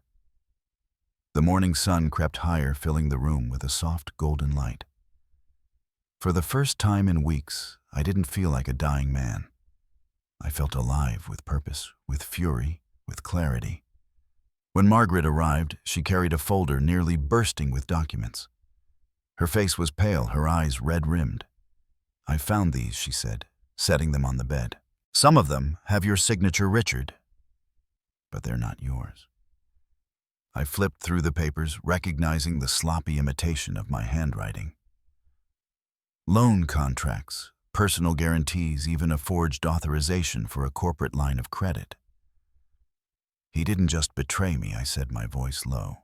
Speaker 1: The morning sun crept higher, filling the room with a soft golden light. For the first time in weeks, I didn't feel like a dying man. I felt alive, with purpose, with fury, with clarity. When Margaret arrived, she carried a folder nearly bursting with documents. Her face was pale, her eyes red-rimmed. I found these, she said, setting them on the bed. Some of them have your signature, Richard, but they're not yours. I flipped through the papers, recognizing the sloppy imitation of my handwriting. Loan contracts, personal guarantees, even a forged authorization for a corporate line of credit. He didn't just betray me, I said, my voice low.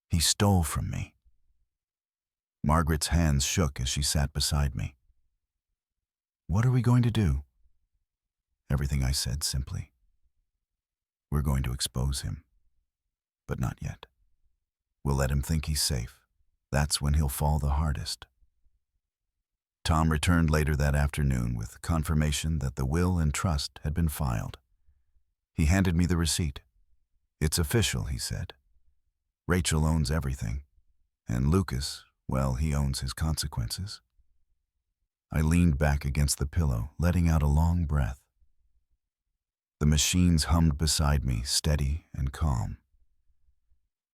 Speaker 1: He stole from me. Margaret's hands shook as she sat beside me. What are we going to do? Everything I said simply. We're going to expose him. But not yet. We'll let him think he's safe. That's when he'll fall the hardest. Tom returned later that afternoon with confirmation that the will and trust had been filed. He handed me the receipt. It's official, he said. Rachel owns everything. And Lucas, well, he owns his consequences. I leaned back against the pillow, letting out a long breath. The machines hummed beside me, steady and calm.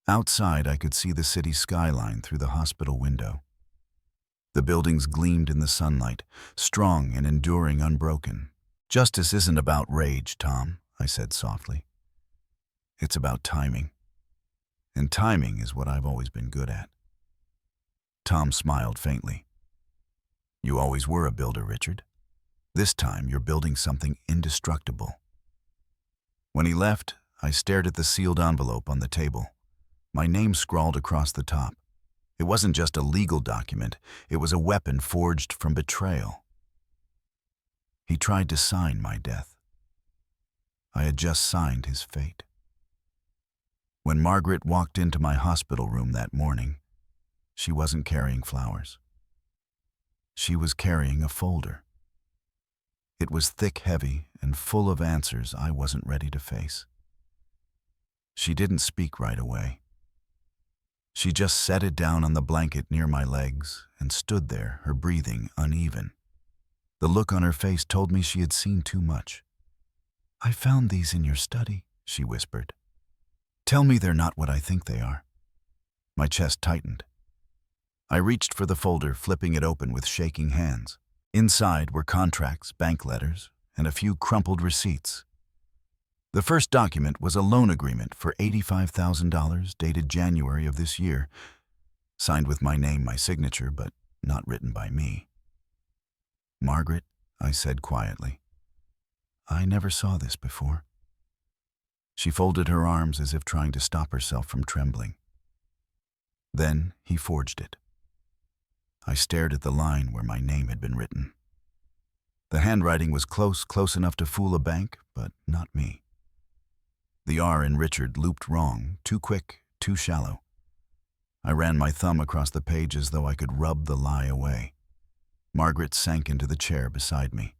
Speaker 1: Outside, I could see the city skyline through the hospital window. The buildings gleamed in the sunlight, strong and enduring, unbroken. Justice isn't about rage, Tom, I said softly. It's about timing. And timing is what I've always been good at. Tom smiled faintly. You always were a builder, Richard. This time, you're building something indestructible. When he left, I stared at the sealed envelope on the table. My name scrawled across the top. It wasn't just a legal document, it was a weapon forged from betrayal. He tried to sign my death. I had just signed his fate. When Margaret walked into my hospital room that morning, she wasn't carrying flowers. She was carrying a folder. It was thick, heavy, and full of answers I wasn't ready to face. She didn't speak right away. She just settled down on the blanket near my legs and stood there, her breathing uneven. The look on her face told me she had seen too much. "I found these in your study," she whispered. "Tell me they're not what I think they are." My chest tightened. I reached for the folder, flipping it open with shaking hands. Inside were contracts, bank letters, and a few crumpled receipts. The first document was a loan agreement for $85,000 dated January of this year, signed with my name, my signature, but not written by me. "Margaret," I said quietly, "I never saw this before." She folded her arms as if trying to stop herself from trembling. Then he forged it. I stared at the line where my name had been written. The handwriting was close enough to fool a bank, but not me. The R in Richard looped wrong, too quick, too shallow. I ran my thumb across the page as though I could rub the lie away. Margaret sank into the chair beside me.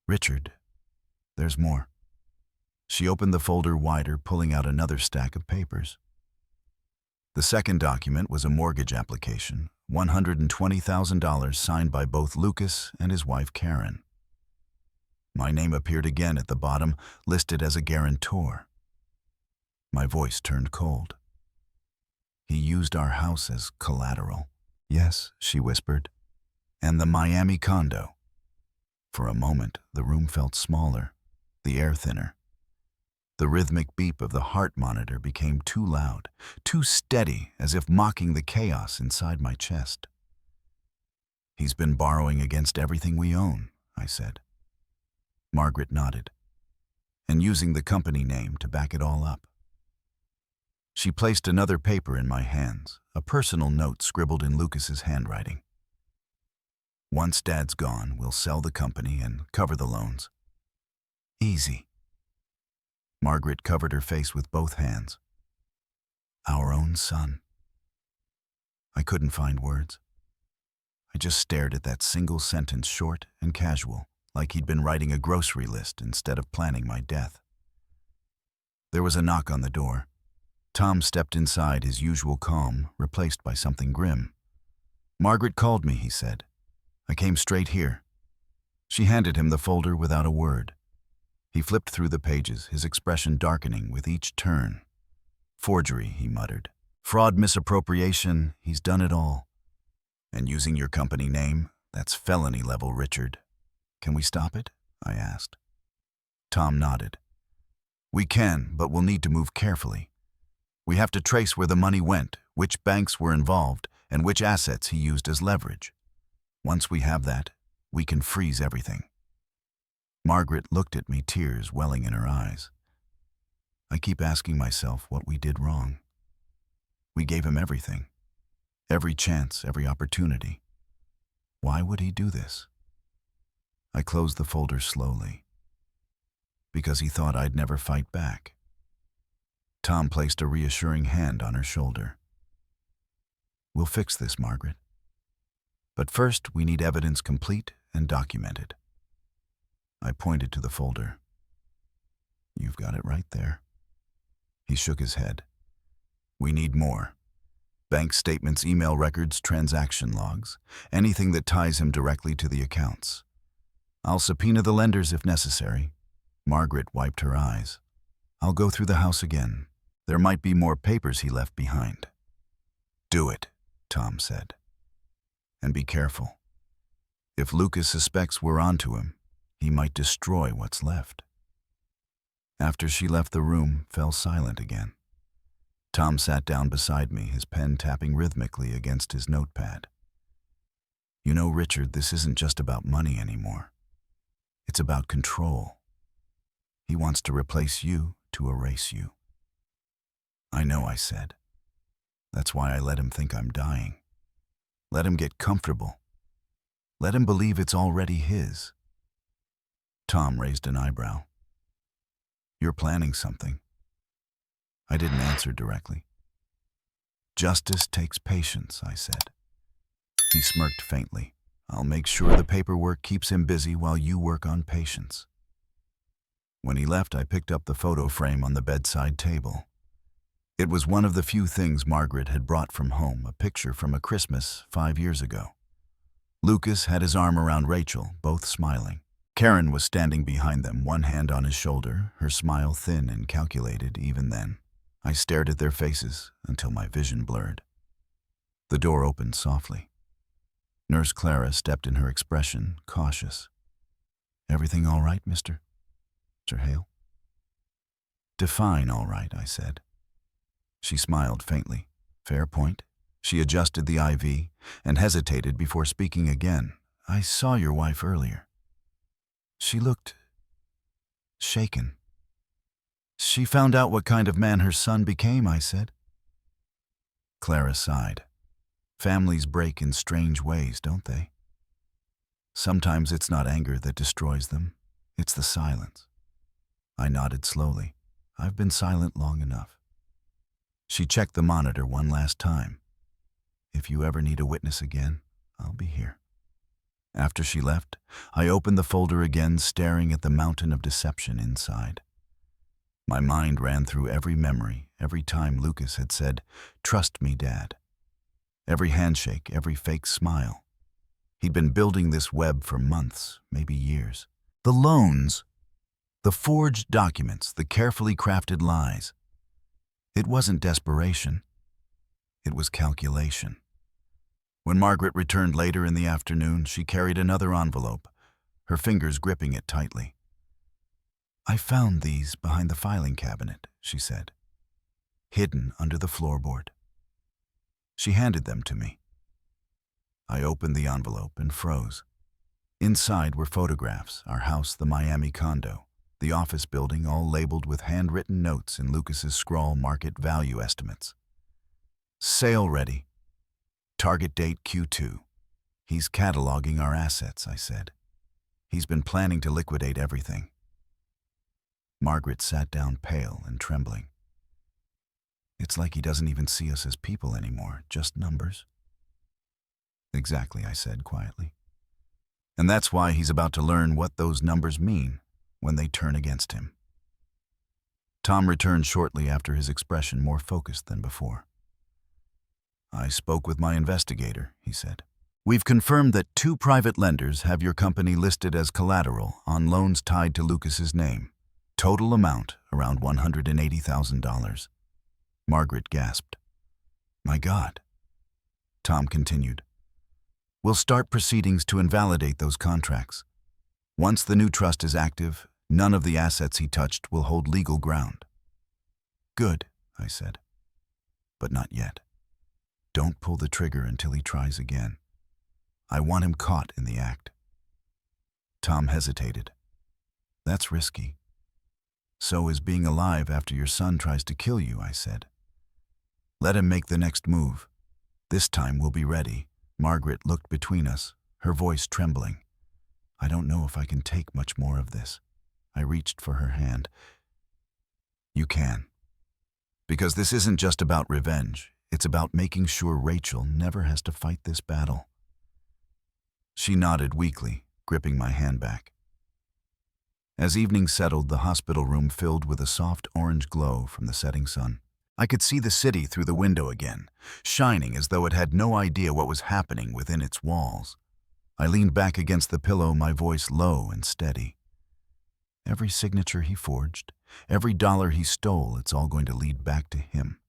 Speaker 1: "Richard, there's more." She opened the folder wider, pulling out another stack of papers. The second document was a mortgage application, $120,000 signed by both Lucas and his wife Karen. My name appeared again at the bottom, listed as a guarantor. My voice turned cold. "He used our house as collateral." "Yes," she whispered. "And the Miami condo." For a moment, the room felt smaller, the air thinner. The rhythmic beep of the heart monitor became too loud, too steady, as if mocking the chaos inside my chest. "He's been borrowing against everything we own," I said. Margaret nodded, "and using the company name to back it all up." She placed another paper in my hands, a personal note scribbled in Lucas's handwriting. "Once Dad's gone, we'll sell the company and cover the loans." "Easy." Margaret covered her face with both hands. "Our own son." I couldn't find words. I just stared at that single sentence, short and casual, like he'd been writing a grocery list instead of planning my death. There was a knock on the door. Tom stepped inside, his usual calm replaced by something grim. "Margaret called me," he said. "I came straight here." She handed him the folder without a word. He flipped through the pages, his expression darkening with each turn. "Forgery," he muttered. "Fraud, misappropriation, he's done it all. And using your company name, that's felony level, Richard. Can we stop it?" I asked. Tom nodded. "We can, but we'll need to move carefully. We have to trace where the money went, which banks were involved, and which assets he used as leverage. Once we have that, we can freeze everything." Margaret looked at me, tears welling in her eyes. I keep asking myself what we did wrong. We gave him everything. Every chance, every opportunity. Why would he do this? I closed the folder slowly. Because he thought I'd never fight back. Tom placed a reassuring hand on her shoulder. "We'll fix this, Margaret. But first, we need evidence complete and documented." I pointed to the folder. "You've got it right there." He shook his head. "We need more. Bank statements, email records, transaction logs, anything that ties him directly to the accounts. I'll subpoena the lenders if necessary." Margaret wiped her eyes. "I'll go through the house again. There might be more papers he left behind." "Do it," Tom said. "And be careful. If Lucas suspects we're onto him, he might destroy what's left." After she left the room, fell silent again. Tom sat down beside me, his pen tapping rhythmically against his notepad. "You know, Richard, this isn't just about money anymore. It's about control. He wants to replace you to erase you." "I know," I said. "That's why I let him think I'm dying. Let him get comfortable. Let him believe it's already his." Tom raised an eyebrow. "You're planning something." I didn't answer directly. "Justice takes patience," I said. He smirked faintly. "I'll make sure the paperwork keeps him busy while you work on patience." When he left, I picked up the photo frame on the bedside table. It was one of the few things Margaret had brought from home, a picture from a Christmas 5 years ago. Lucas had his arm around Rachel, both smiling. Karen was standing behind them, one hand on his shoulder, her smile thin and calculated even then. I stared at their faces until my vision blurred. The door opened softly. Nurse Clara stepped in, her expression cautious. "Everything all right, Mr. Hale?" "Define all right," I said. She smiled faintly. "Fair point." She adjusted the IV and hesitated before speaking again. "I saw your wife earlier. She looked shaken." "She found out what kind of man her son became," I said. Clara sighed. "Families break in strange ways, don't they? Sometimes it's not anger that destroys them, it's the silence." I nodded slowly. "I've been silent long enough." She checked the monitor one last time. "If you ever need a witness again, I'll be here." After she left, I opened the folder again, staring at the mountain of deception inside. My mind ran through every memory, every time Lucas had said, "Trust me, Dad." Every handshake, every fake smile. He'd been building this web for months, maybe years. The loans, the forged documents, the carefully crafted lies. It wasn't desperation. It was calculation. When Margaret returned later in the afternoon, she carried another envelope, her fingers gripping it tightly. "I found these behind the filing cabinet," she said, "hidden under the floorboard." She handed them to me. I opened the envelope and froze. Inside were photographs, our house, the Miami condo, the office building, all labeled with handwritten notes in Lucas's scrawl market value estimates. "Sale ready. Target date Q2. He's cataloging our assets," I said. "He's been planning to liquidate everything." Margaret sat down, pale and trembling. "It's like he doesn't even see us as people anymore, just numbers." "Exactly," I said quietly. "And that's why he's about to learn what those numbers mean when they turn against him." Tom returned shortly after, his expression more focused than before. "I spoke with my investigator," he said. "We've confirmed that 2 private lenders have your company listed as collateral on loans tied to Lucas's name. Total amount around $180,000. Margaret gasped. "My God." Tom continued. "We'll start proceedings to invalidate those contracts. Once the new trust is active, none of the assets he touched will hold legal ground." "Good," I said. "But not yet. Don't pull the trigger until he tries again. I want him caught in the act." Tom hesitated. "That's risky." "So is being alive after your son tries to kill you," I said. "Let him make the next move. This time we'll be ready." Margaret looked between us, her voice trembling. "I don't know if I can take much more of this." I reached for her hand. "You can. Because this isn't just about revenge. It's about making sure Rachel never has to fight this battle." She nodded weakly, gripping my hand back. As evening settled, the hospital room filled with a soft orange glow from the setting sun. I could see the city through the window again, shining as though it had no idea what was happening within its walls. I leaned back against the pillow, my voice low and steady. "Every signature he forged, every dollar he stole, it's all going to lead back to him.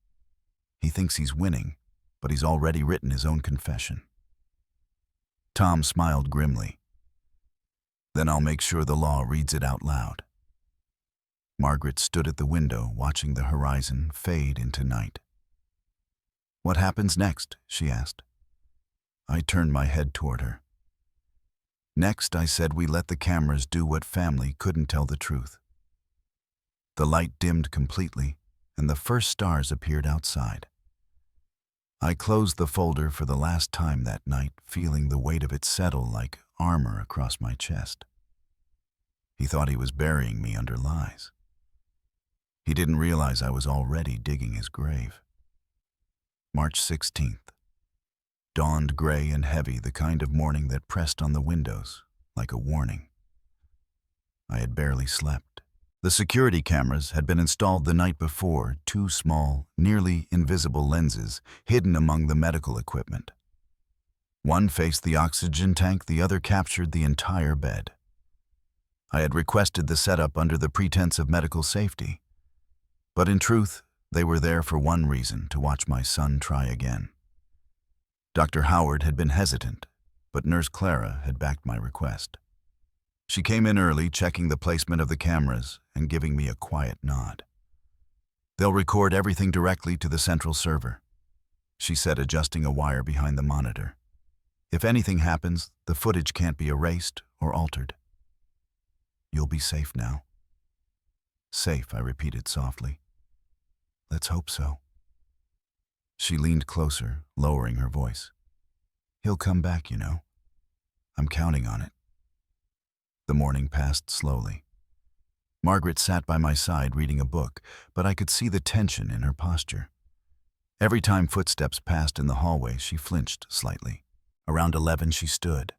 Speaker 1: He thinks he's winning, but he's already written his own confession." Tom smiled grimly. "Then I'll make sure the law reads it out loud." Margaret stood at the window, watching the horizon fade into night. "What happens next?" she asked. I turned my head toward her. "Next," I said, "we let the cameras do what family couldn't tell the truth." The light dimmed completely, and the first stars appeared outside. I closed the folder for the last time that night, feeling the weight of it settle like armor across my chest. He thought he was burying me under lies. He didn't realize I was already digging his grave. March 16th. Dawned gray and heavy, the kind of morning that pressed on the windows like a warning. I had barely slept. The security cameras had been installed the night before, two small, nearly invisible lenses hidden among the medical equipment. One faced the oxygen tank, the other captured the entire bed. I had requested the setup under the pretense of medical safety, but in truth, they were there for one reason: to watch my son try again. Dr. Howard had been hesitant, but Nurse Clara had backed my request. She came in early, checking the placement of the cameras and giving me a quiet nod. "They'll record everything directly to the central server," she said, adjusting a wire behind the monitor. "If anything happens, the footage can't be erased or altered." "You'll be safe now." "Safe," I repeated softly. "Let's hope so." She leaned closer, lowering her voice. "He'll come back, you know. I'm counting on it." The morning passed slowly. Margaret sat by my side reading a book, but I could see the tension in her posture. Every time footsteps passed in the hallway, she flinched slightly. Around 11, she stood.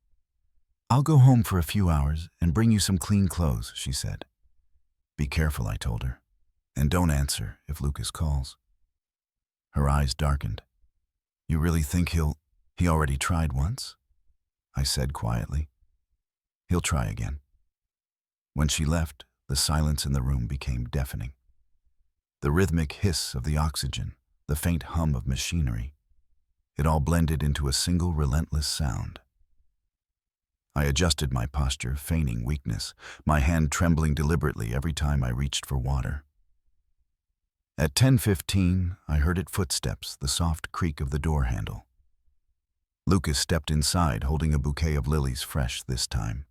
Speaker 1: "I'll go home for a few hours and bring you some clean clothes," she said. "Be careful," I told her, "and don't answer if Lucas calls." Her eyes darkened. "You really think he already tried once?" I said quietly. "He'll try again." When she left, the silence in the room became deafening. The rhythmic hiss of the oxygen, the faint hum of machinery, it all blended into a single relentless sound. I adjusted my posture, feigning weakness, my hand trembling deliberately every time I reached for water. At 10:15, I heard at footsteps, the soft creak of the door handle. Lucas stepped inside, holding a bouquet of lilies, fresh this time.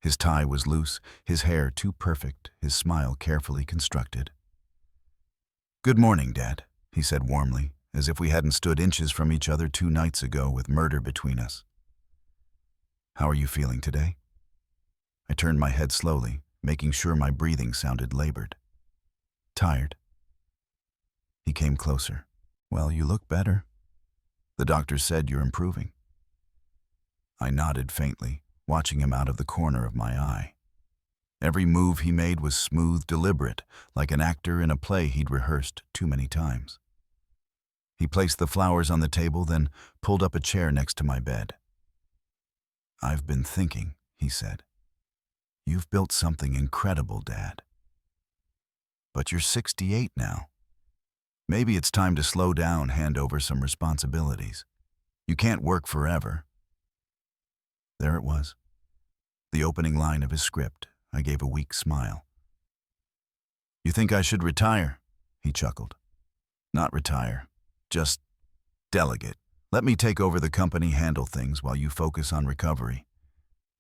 Speaker 1: His tie was loose, his hair too perfect, his smile carefully constructed. "Good morning, Dad," he said warmly, as if we hadn't stood inches from each other 2 nights ago with murder between us. "How are you feeling today?" I turned my head slowly, making sure my breathing sounded labored. "Tired." He came closer. "Well, you look better. The doctor said you're improving." I nodded faintly, watching him out of the corner of my eye. Every move he made was smooth, deliberate, like an actor in a play he'd rehearsed too many times. He placed the flowers on the table, then pulled up a chair next to my bed. "I've been thinking," he said. "You've built something incredible, Dad. But you're 68 now. Maybe it's time to slow down, hand over some responsibilities. You can't work forever." There it was, the opening line of his script. I gave a weak smile. "You think I should retire?" he chuckled. "Not retire, just delegate. Let me take over the company, handle things while you focus on recovery.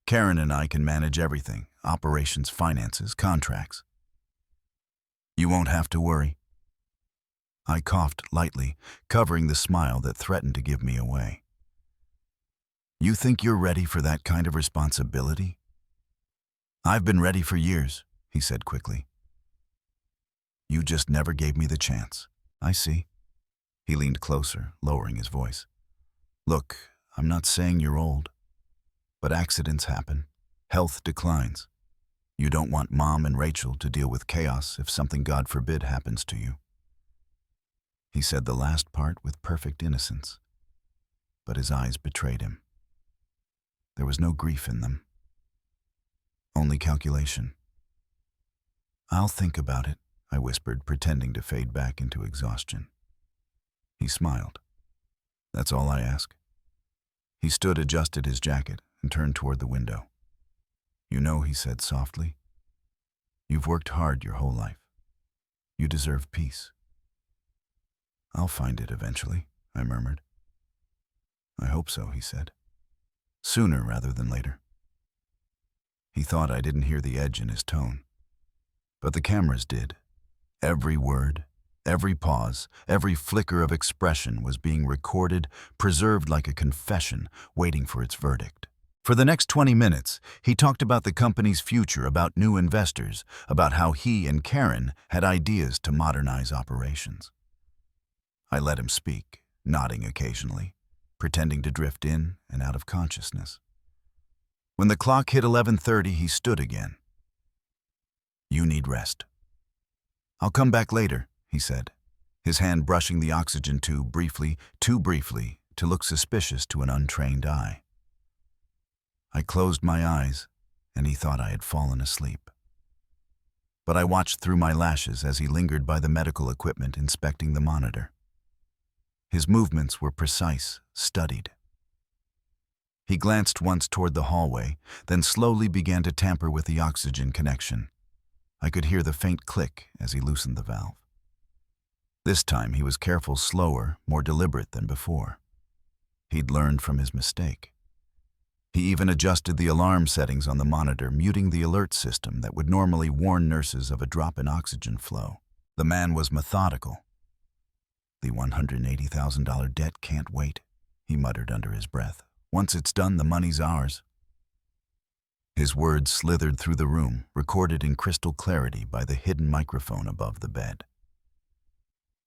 Speaker 1: Karen and I can manage everything: operations, finances, contracts. You won't have to worry." I coughed lightly, covering the smile that threatened to give me away. "You think you're ready for that kind of responsibility?" "I've been ready for years," he said quickly. "You just never gave me the chance." "I see." He leaned closer, lowering his voice. "Look, I'm not saying you're old, but accidents happen. Health declines. You don't want Mom and Rachel to deal with chaos if something, God forbid, happens to you." He said the last part with perfect innocence, but his eyes betrayed him. There was no grief in them, only calculation. "I'll think about it," I whispered, pretending to fade back into exhaustion. He smiled. "That's all I ask." He stood, adjusted his jacket, and turned toward the window. "You know," he said softly, "you've worked hard your whole life. You deserve peace." "I'll find it eventually," I murmured. "I hope so," he said. "Sooner rather than later." He thought I didn't hear the edge in his tone, but the cameras did. Every word, every pause, every flicker of expression was being recorded, preserved like a confession, waiting for its verdict. For the next 20 minutes, he talked about the company's future, about new investors, about how he and Karen had ideas to modernize operations. I let him speak, nodding occasionally, pretending to drift in and out of consciousness. When the clock hit 11:30, he stood again. You need rest. I'll come back later, he said, his hand brushing the oxygen tube briefly, too briefly, to look suspicious to an untrained eye. I closed my eyes, and he thought I had fallen asleep. But I watched through my lashes as he lingered by the medical equipment inspecting the monitor. His movements were precise, studied. He glanced once toward the hallway, then slowly began to tamper with the oxygen connection. I could hear the faint click as he loosened the valve. This time he was careful, slower, more deliberate than before. He'd learned from his mistake. He even adjusted the alarm settings on the monitor, muting the alert system that would normally warn nurses of a drop in oxygen flow. The man was methodical. The $180,000 debt can't wait, he muttered under his breath. Once it's done, the money's ours. His words slithered through the room, recorded in crystal clarity by the hidden microphone above the bed.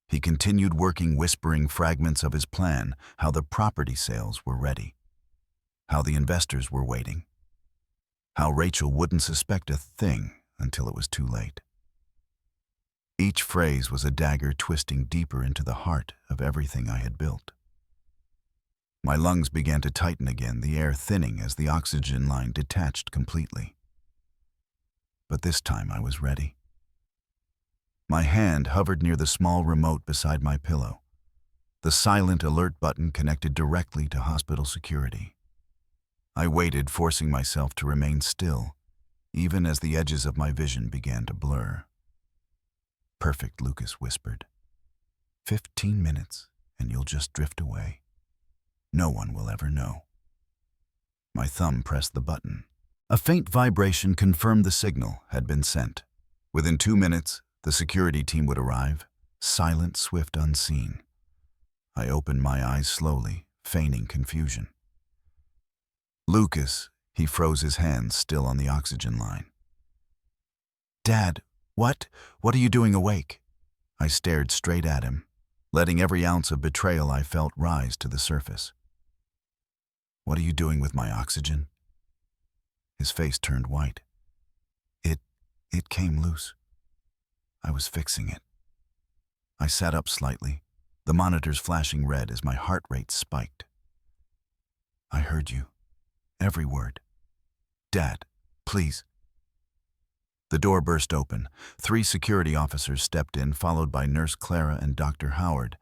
Speaker 1: He continued working, whispering fragments of his plan, how the property sales were ready, how the investors were waiting, how Rachel wouldn't suspect a thing until it was too late. Each phrase was a dagger twisting deeper into the heart of everything I had built. My lungs began to tighten again, the air thinning as the oxygen line detached completely. But this time I was ready. My hand hovered near the small remote beside my pillow, the silent alert button connected directly to hospital security. I waited, forcing myself to remain still, even as the edges of my vision began to blur. Perfect, Lucas whispered. 15 minutes, and you'll just drift away. No one will ever know. My thumb pressed the button. A faint vibration confirmed the signal had been sent. Within 2 minutes, the security team would arrive, silent, swift, unseen. I opened my eyes slowly, feigning confusion. Lucas, he froze, his hands still on the oxygen line. Dad, what? What are you doing awake? I stared straight at him, letting every ounce of betrayal I felt rise to the surface. What are you doing with my oxygen? His face turned white. It came loose. I was fixing it. I sat up slightly, the monitors flashing red as my heart rate spiked. I heard you. Every word. Dad, please. The door burst open. 3 security officers stepped in, followed by Nurse Clara and Dr. Howard.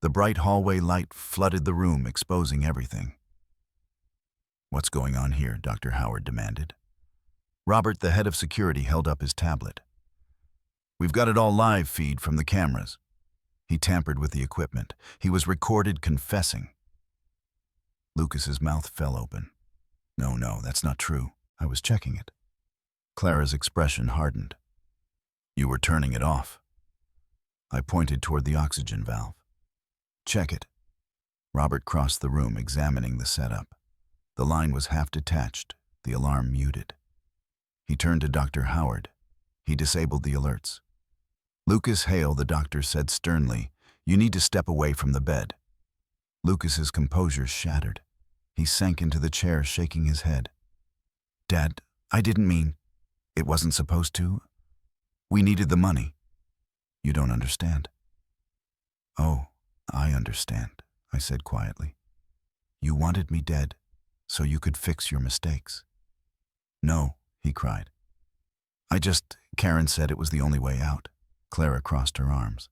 Speaker 1: The bright hallway light flooded the room, exposing everything. What's going on here? Dr. Howard demanded. Robert, the head of security, held up his tablet. We've got it all live feed from the cameras. He tampered with the equipment. He was recorded confessing. Lucas's mouth fell open. No, that's not true. I was checking it. Clara's expression hardened. You were turning it off. I pointed toward the oxygen valve. Check it. Robert crossed the room, examining the setup. The line was half detached, the alarm muted. He turned to Dr. Howard. He disabled the alerts. Lucas Hale, the doctor said sternly, you need to step away from the bed. Lucas's composure shattered. He sank into the chair, shaking his head. Dad, I didn't mean. It wasn't supposed to. We needed the money. You don't understand. Oh, I understand, I said quietly. You wanted me dead, so you could fix your mistakes. No, he cried. Karen said it was the only way out. Clara crossed her arms.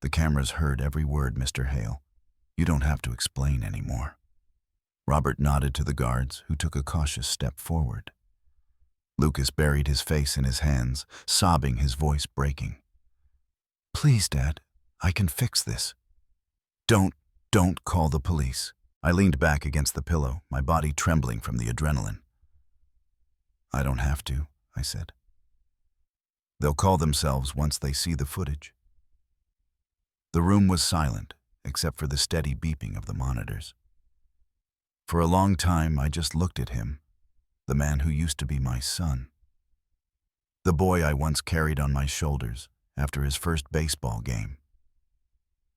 Speaker 1: The cameras heard every word, Mr. Hale. You don't have to explain anymore. Robert nodded to the guards, who took a cautious step forward. Lucas buried his face in his hands, sobbing, his voice breaking. Please, Dad, I can fix this. Don't call the police. I leaned back against the pillow, my body trembling from the adrenaline. I don't have to, I said. They'll call themselves once they see the footage. The room was silent, except for the steady beeping of the monitors. For a long time, I just looked at him, the man who used to be my son. The boy I once carried on my shoulders after his first baseball game.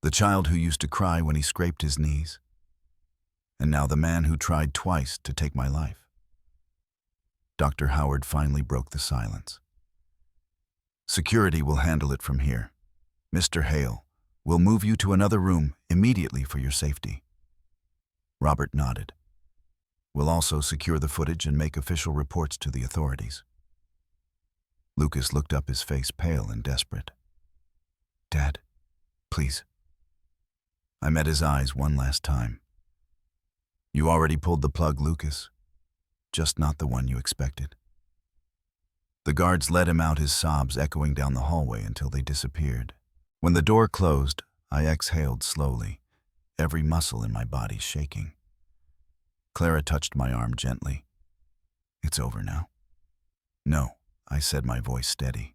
Speaker 1: The child who used to cry when he scraped his knees. And now the man who tried twice to take my life. Dr. Howard finally broke the silence. Security will handle it from here. Mr. Hale, we'll move you to another room immediately for your safety. Robert nodded. We'll also secure the footage and make official reports to the authorities. Lucas looked up, his face pale and desperate. Dad, please. I met his eyes one last time. You already pulled the plug, Lucas. Just not the one you expected. The guards led him out, his sobs echoing down the hallway until they disappeared. When the door closed, I exhaled slowly, every muscle in my body shaking. Clara touched my arm gently. It's over now. No, I said, my voice steady.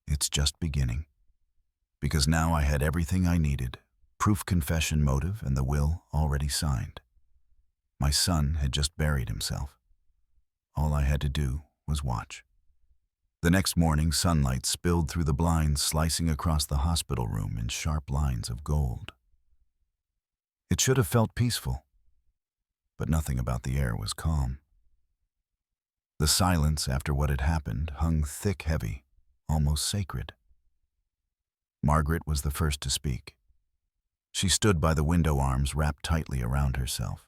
Speaker 1: It's just beginning. Because now I had everything I needed, proof, confession, motive, and the will already signed. My son had just buried himself. All I had to do was watch. The next morning, sunlight spilled through the blinds, slicing across the hospital room in sharp lines of gold. It should have felt peaceful, but nothing about the air was calm. The silence after what had happened hung thick, heavy, almost sacred. Margaret was the first to speak. She stood by the window, arms wrapped tightly around herself.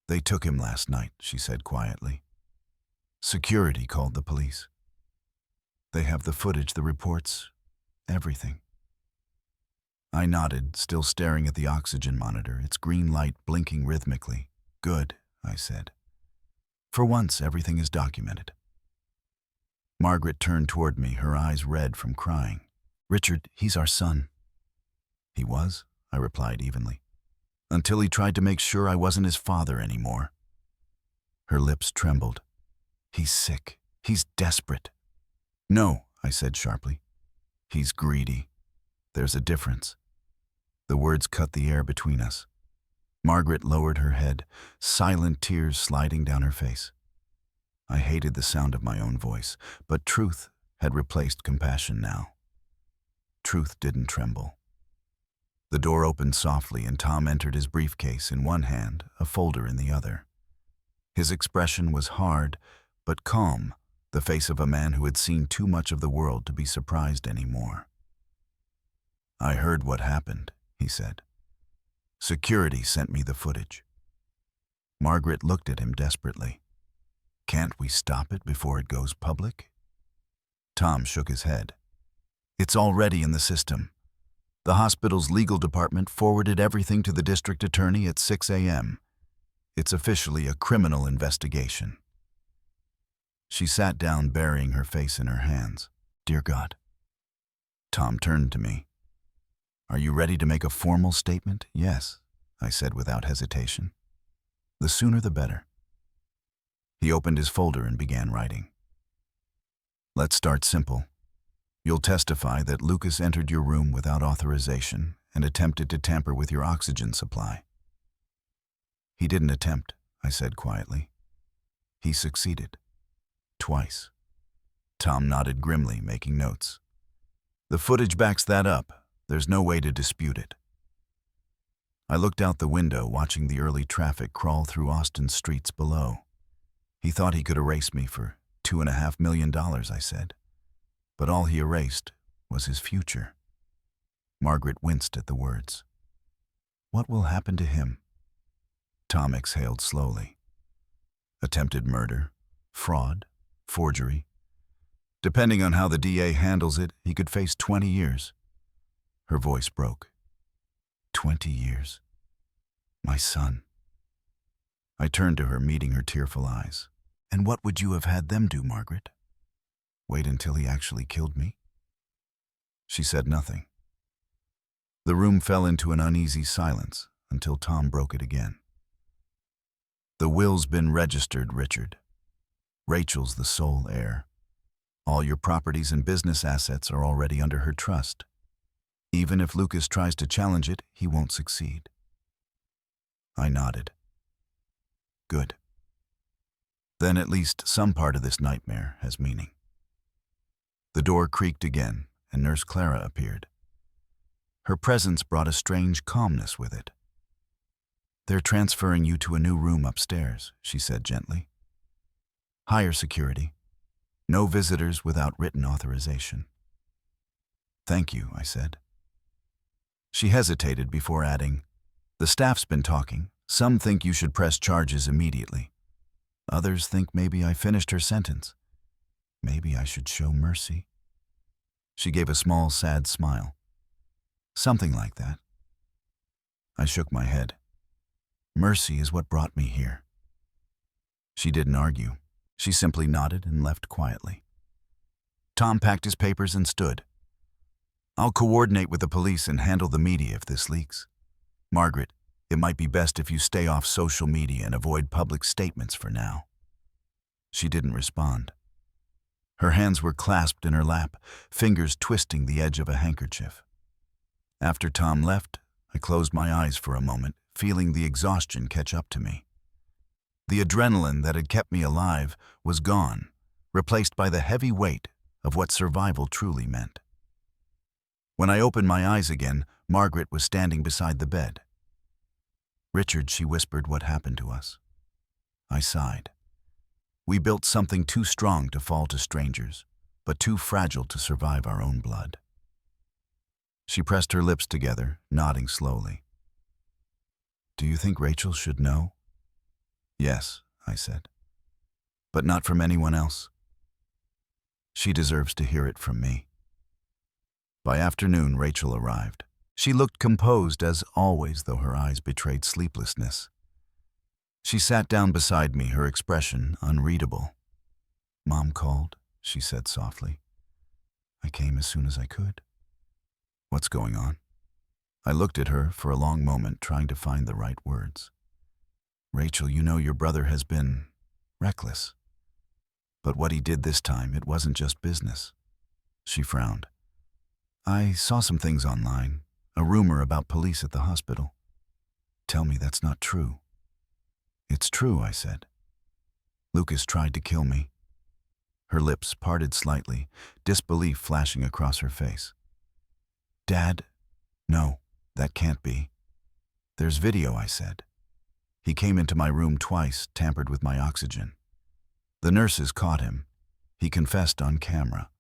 Speaker 1: They took him last night, she said quietly. Security called the police. They have the footage, the reports, everything. I nodded, still staring at the oxygen monitor, its green light blinking rhythmically. Good, I said. For once, everything is documented. Margaret turned toward me, her eyes red from crying. Richard, he's our son. He was, I replied evenly, until he tried to make sure I wasn't his father anymore. Her lips trembled. He's sick. He's desperate. No, I said sharply. He's greedy. There's a difference. The words cut the air between us. Margaret lowered her head, silent tears sliding down her face. I hated the sound of my own voice, but truth had replaced compassion now. Truth didn't tremble. The door opened softly and Tom entered, his briefcase in one hand, a folder in the other. His expression was hard, but calm, the face of a man who had seen too much of the world to be surprised anymore. I heard what happened, he said. Security sent me the footage. Margaret looked at him desperately. Can't we stop it before it goes public? Tom shook his head. It's already in the system. The hospital's legal department forwarded everything to the district attorney at 6 a.m. It's officially a criminal investigation. She sat down, burying her face in her hands. Dear God. Tom turned to me. Are you ready to make a formal statement? Yes, I said without hesitation. The sooner the better. He opened his folder and began writing. Let's start simple. You'll testify that Lucas entered your room without authorization and attempted to tamper with your oxygen supply. He didn't attempt, I said quietly. He succeeded. Twice. Tom nodded grimly, making notes. The footage backs that up. There's no way to dispute it. I looked out the window, watching the early traffic crawl through Austin's streets below. He thought he could erase me for $2.5 million, I said. But all he erased was his future. Margaret winced at the words. What will happen to him? Tom exhaled slowly. Attempted murder, fraud, forgery. Depending on how the DA handles it, he could face 20 years. Her voice broke. 20 years. My son. I turned to her, meeting her tearful eyes. And what would you have had them do, Margaret? Wait until he actually killed me? She said nothing. The room fell into an uneasy silence until Tom broke it again. The will's been registered, Richard. Rachel's the sole heir. All your properties and business assets are already under her trust. Even if Lucas tries to challenge it, he won't succeed. I nodded. Good. Then at least some part of this nightmare has meaning. The door creaked again, and Nurse Clara appeared. Her presence brought a strange calmness with it. They're transferring you to a new room upstairs, she said gently. Higher security. No visitors without written authorization. Thank you, I said. She hesitated before adding, the staff's been talking. Some think you should press charges immediately. Others think maybe I finished her sentence. Maybe I should show mercy. She gave a small, sad smile. Something like that. I shook my head. Mercy is what brought me here. She didn't argue. She simply nodded and left quietly. Tom packed his papers and stood. I'll coordinate with the police and handle the media if this leaks. Margaret, it might be best if you stay off social media and avoid public statements for now. She didn't respond. Her hands were clasped in her lap, fingers twisting the edge of a handkerchief. After Tom left, I closed my eyes for a moment, feeling the exhaustion catch up to me. The adrenaline that had kept me alive was gone, replaced by the heavy weight of what survival truly meant. When I opened my eyes again, Margaret was standing beside the bed. Richard, she whispered what happened to us. I sighed. We built something too strong to fall to strangers, but too fragile to survive our own blood. She pressed her lips together, nodding slowly. Do you think Rachel should know? Yes, I said. But not from anyone else. She deserves to hear it from me. By afternoon, Rachel arrived. She looked composed as always, though her eyes betrayed sleeplessness. She sat down beside me, her expression unreadable. Mom called, she said softly. I came as soon as I could. What's going on? I looked at her for a long moment, trying to find the right words. Rachel, you know your brother has been reckless. But what he did this time, it wasn't just business. She frowned. I saw some things online, a rumor about police at the hospital. Tell me that's not true. It's true, I said. Lucas tried to kill me. Her lips parted slightly, disbelief flashing across her face. Dad, no, that can't be. There's video, I said. He came into my room twice, tampered with my oxygen. The nurses caught him. He confessed on camera.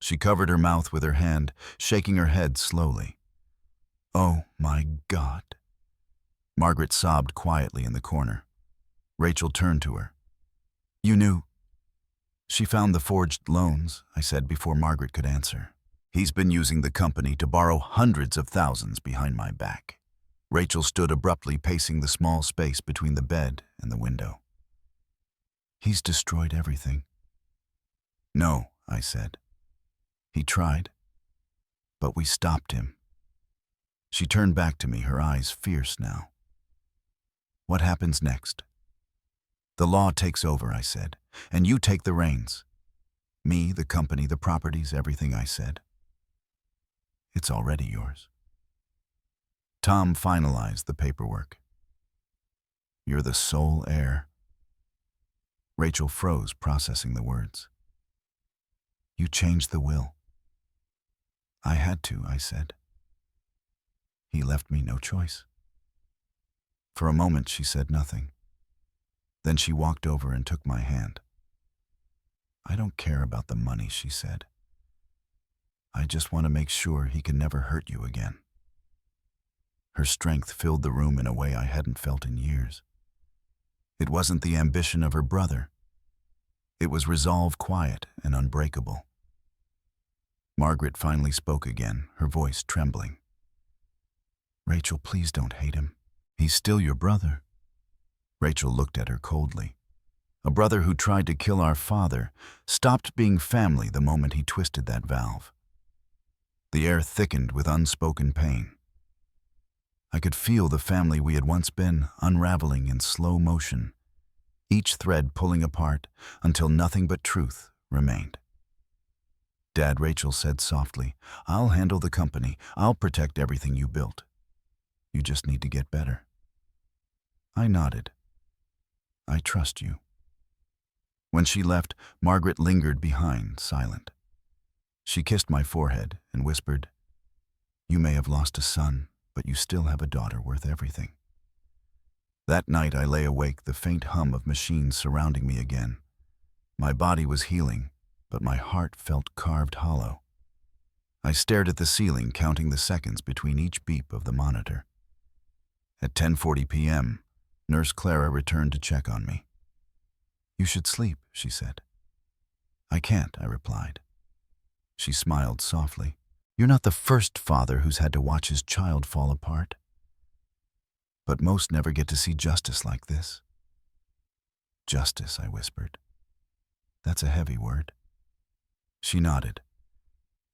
Speaker 1: She covered her mouth with her hand, shaking her head slowly. Oh, my God. Margaret sobbed quietly in the corner. Rachel turned to her. You knew. She found the forged loans, I said before Margaret could answer. He's been using the company to borrow hundreds of thousands behind my back. Rachel stood abruptly, pacing the small space between the bed and the window. He's destroyed everything. No, I said. He tried, but we stopped him. She turned back to me, her eyes fierce now. What happens next? The law takes over, I said, and you take the reins. Me, the company, the properties, everything, I said. It's already yours. Tom finalized the paperwork. You're the sole heir. Rachel froze, processing the words. You changed the will. I had to, I said. He left me no choice. For a moment, she said nothing. Then she walked over and took my hand. I don't care about the money, she said. I just want to make sure he can never hurt you again. Her strength filled the room in a way I hadn't felt in years. It wasn't the ambition of her brother. It was resolve, quiet and unbreakable. Margaret finally spoke again, her voice trembling. Rachel, please don't hate him. He's still your brother. Rachel looked at her coldly. A brother who tried to kill our father stopped being family the moment he twisted that valve. The air thickened with unspoken pain. I could feel the family we had once been unraveling in slow motion, each thread pulling apart until nothing but truth remained. Dad, Rachel said softly, I'll handle the company. I'll protect everything you built. You just need to get better. I nodded. I trust you. When she left, Margaret lingered behind, silent. She kissed my forehead and whispered, You may have lost a son, but you still have a daughter worth everything. That night I lay awake, the faint hum of machines surrounding me again. My body was healing, but my heart felt carved hollow. I stared at the ceiling, counting the seconds between each beep of the monitor. At 10:40 p.m., Nurse Clara returned to check on me. "You should sleep," she said. "I can't," I replied. She smiled softly. "You're not the first father who's had to watch his child fall apart. But most never get to see justice like this." "Justice," I whispered. "That's a heavy word." She nodded.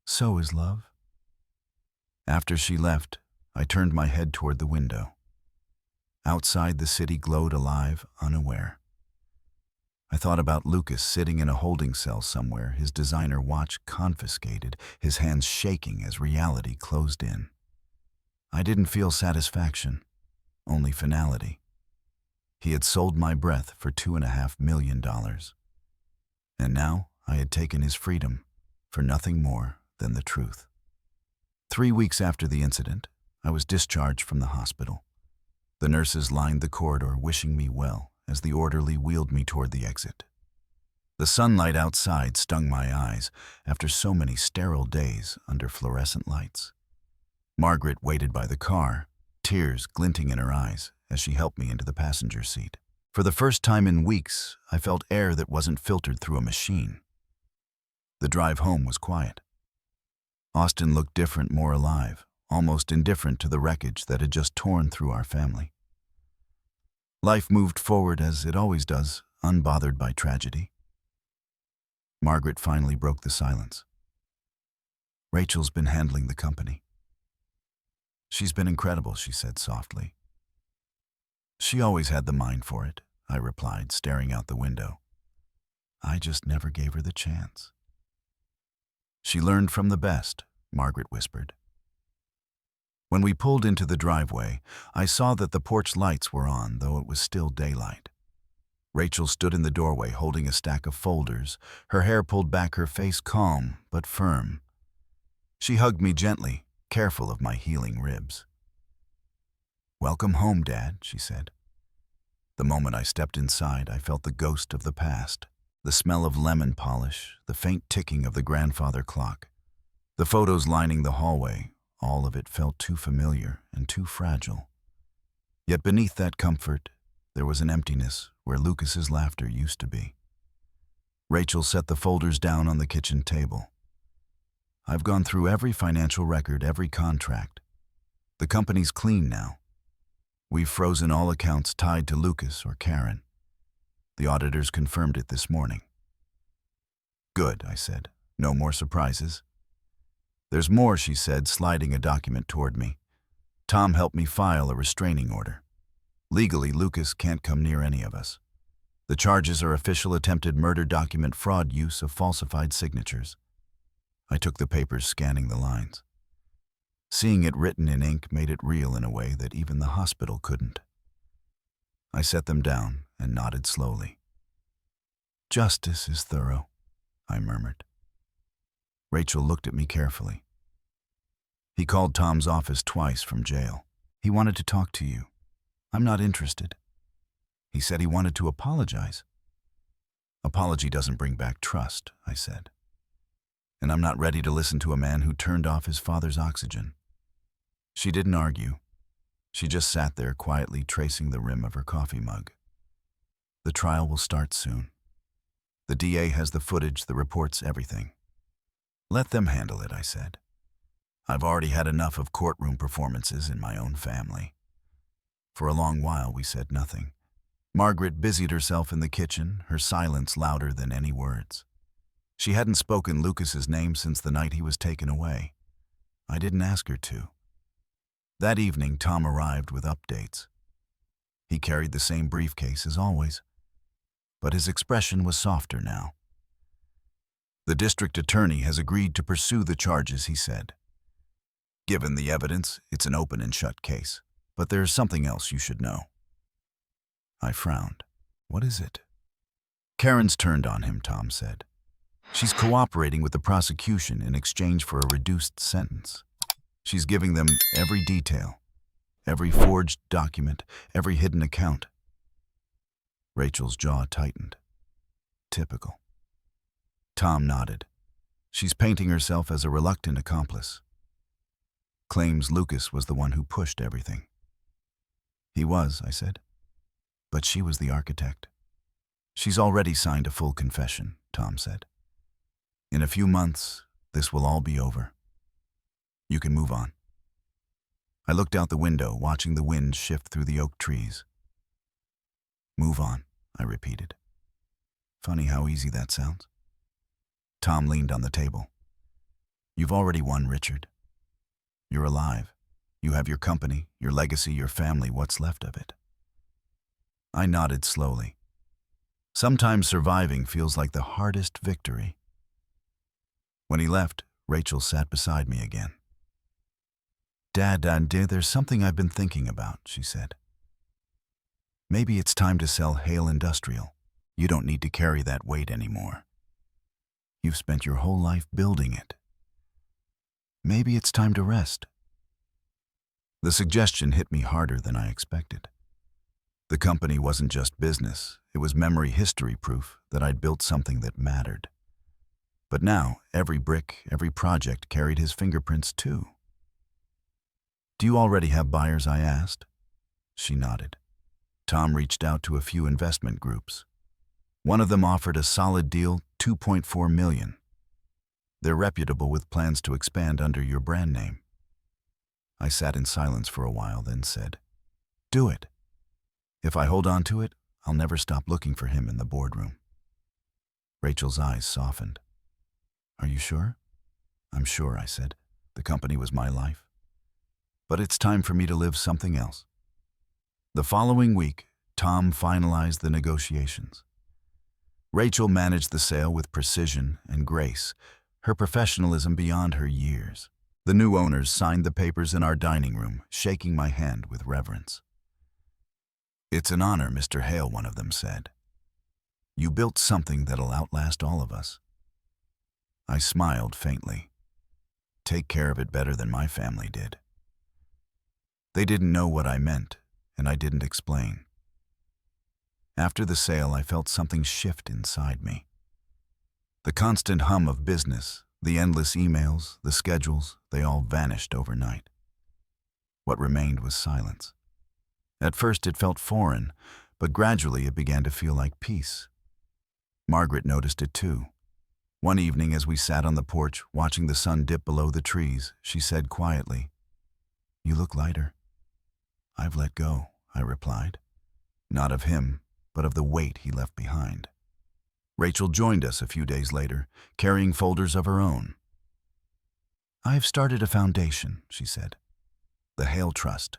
Speaker 1: "So is love." After she left, I turned my head toward the window. Outside, the city glowed alive, unaware. I thought about Lucas sitting in a holding cell somewhere, his designer watch confiscated, his hands shaking as reality closed in. I didn't feel satisfaction, only finality. He had sold my breath for $2.5 million. And now I had taken his freedom for nothing more than the truth. 3 weeks after the incident, I was discharged from the hospital. The nurses lined the corridor, wishing me well, as the orderly wheeled me toward the exit. The sunlight outside stung my eyes after so many sterile days under fluorescent lights. Margaret waited by the car, tears glinting in her eyes as she helped me into the passenger seat. For the first time in weeks, I felt air that wasn't filtered through a machine. The drive home was quiet. Austin looked different, more alive, almost indifferent to the wreckage that had just torn through our family. Life moved forward as it always does, unbothered by tragedy. Margaret finally broke the silence. "Rachel's been handling the company." "She's been incredible," she said softly. "She always had the mind for it," I replied, staring out the window. "I just never gave her the chance." "She learned from the best," Margaret whispered. When we pulled into the driveway, I saw that the porch lights were on, though it was still daylight. Rachel stood in the doorway holding a stack of folders, her hair pulled back, her face calm but firm. She hugged me gently, careful of my healing ribs. "Welcome home, Dad," she said. The moment I stepped inside, I felt the ghost of the past, the smell of lemon polish, the faint ticking of the grandfather clock. The photos lining the hallway, all of it felt too familiar and too fragile. Yet beneath that comfort, there was an emptiness where Lucas's laughter used to be. Rachel set the folders down on the kitchen table. "I've gone through every financial record, every contract. The company's clean now. We've frozen all accounts tied to Lucas or Karen. The auditors confirmed it this morning." "Good," I said. "No more surprises?" "There's more," she said, sliding a document toward me. "Tom helped me file a restraining order. Legally, Lucas can't come near any of us. The charges are official attempted murder, document fraud, use of falsified signatures." I took the papers, scanning the lines. Seeing it written in ink made it real in a way that even the hospital couldn't. I set them down and nodded slowly. "Justice is thorough," I murmured. Rachel looked at me carefully. "He called Tom's office twice from jail. He wanted to talk to you. I'm not interested. He said he wanted to apologize." "Apology doesn't bring back trust," I said. "And I'm not ready to listen to a man who turned off his father's oxygen." She didn't argue. She just sat there quietly, tracing the rim of her coffee mug. "The trial will start soon. The DA has the footage, the reports, everything. Let them handle it," I said. "I've already had enough of courtroom performances in my own family." For a long while, we said nothing. Margaret busied herself in the kitchen, her silence louder than any words. She hadn't spoken Lucas's name since the night he was taken away. I didn't ask her to. That evening, Tom arrived with updates. He carried the same briefcase as always, but his expression was softer now. "The district attorney has agreed to pursue the charges," he said. "Given the evidence, it's an open and shut case. But there's something else you should know." I frowned. "What is it?" "Karen's turned on him," Tom said. "She's cooperating with the prosecution in exchange for a reduced sentence. She's giving them every detail, every forged document, every hidden account." Rachel's jaw tightened. Typical. Tom nodded. She's painting herself as a reluctant accomplice. Claims Lucas was the one who pushed everything. He was, I said. But she was the architect. She's already signed a full confession, Tom said. In a few months, this will all be over. You can move on. I looked out the window, watching the wind shift through the oak trees. Move on, I repeated. Funny how easy that sounds. Tom leaned on the table. You've already won, Richard. You're alive. You have your company, your legacy, your family, what's left of it. I nodded slowly. Sometimes surviving feels like the hardest victory. When he left, Rachel sat beside me again. Dad, dear, there's something I've been thinking about, she said. Maybe it's time to sell Hale Industrial. You don't need to carry that weight anymore. You've spent your whole life building it. Maybe it's time to rest. The suggestion hit me harder than I expected. The company wasn't just business, it was memory history proof that I'd built something that mattered. But now, every brick, every project carried his fingerprints too. Do you already have buyers, I asked? She nodded. Tom reached out to a few investment groups. One of them offered a solid deal, $2.4 million. They're reputable with plans to expand under your brand name. I sat in silence for a while, then said, Do it. If I hold on to it, I'll never stop looking for him in the boardroom. Rachel's eyes softened. Are you sure? I'm sure, I said. The company was my life. But it's time for me to live something else. The following week, Tom finalized the negotiations. Rachel managed the sale with precision and grace, her professionalism beyond her years. The new owners signed the papers in our dining room, shaking my hand with reverence. It's an honor, Mr. Hale, one of them said. You built something that'll outlast all of us. I smiled faintly. Take care of it better than my family did. They didn't know what I meant, and I didn't explain. After the sale, I felt something shift inside me. The constant hum of business, the endless emails, the schedules, they all vanished overnight. What remained was silence. At first it felt foreign, but gradually it began to feel like peace. Margaret noticed it too. One evening as we sat on the porch, watching the sun dip below the trees, she said quietly, You look lighter. I've let go, I replied. Not of him, but of the weight he left behind. Rachel joined us a few days later, carrying folders of her own. I've started a foundation, she said. The Hale Trust.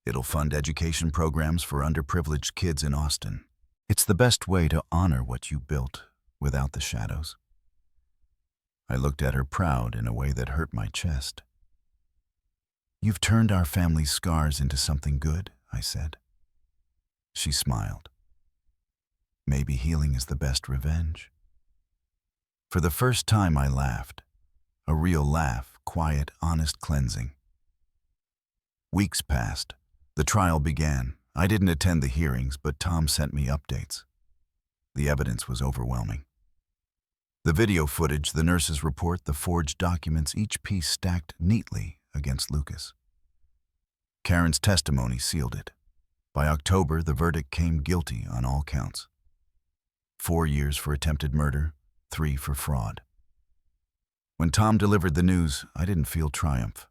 Speaker 1: It'll fund education programs for underprivileged kids in Austin. It's the best way to honor what you built without the shadows. I looked at her proud in a way that hurt my chest. You've turned our family's scars into something good, I said. She smiled. Maybe healing is the best revenge. For the first time I laughed. A real laugh, quiet, honest cleansing. Weeks passed. The trial began. I didn't attend the hearings, but Tom sent me updates. The evidence was overwhelming. The video footage, the nurse's report, the forged documents, each piece stacked neatly against Lucas. Karen's testimony sealed it. By October, the verdict came guilty on all counts. 4 years for attempted murder, 3 for fraud. When Tom delivered the news, I didn't feel triumph,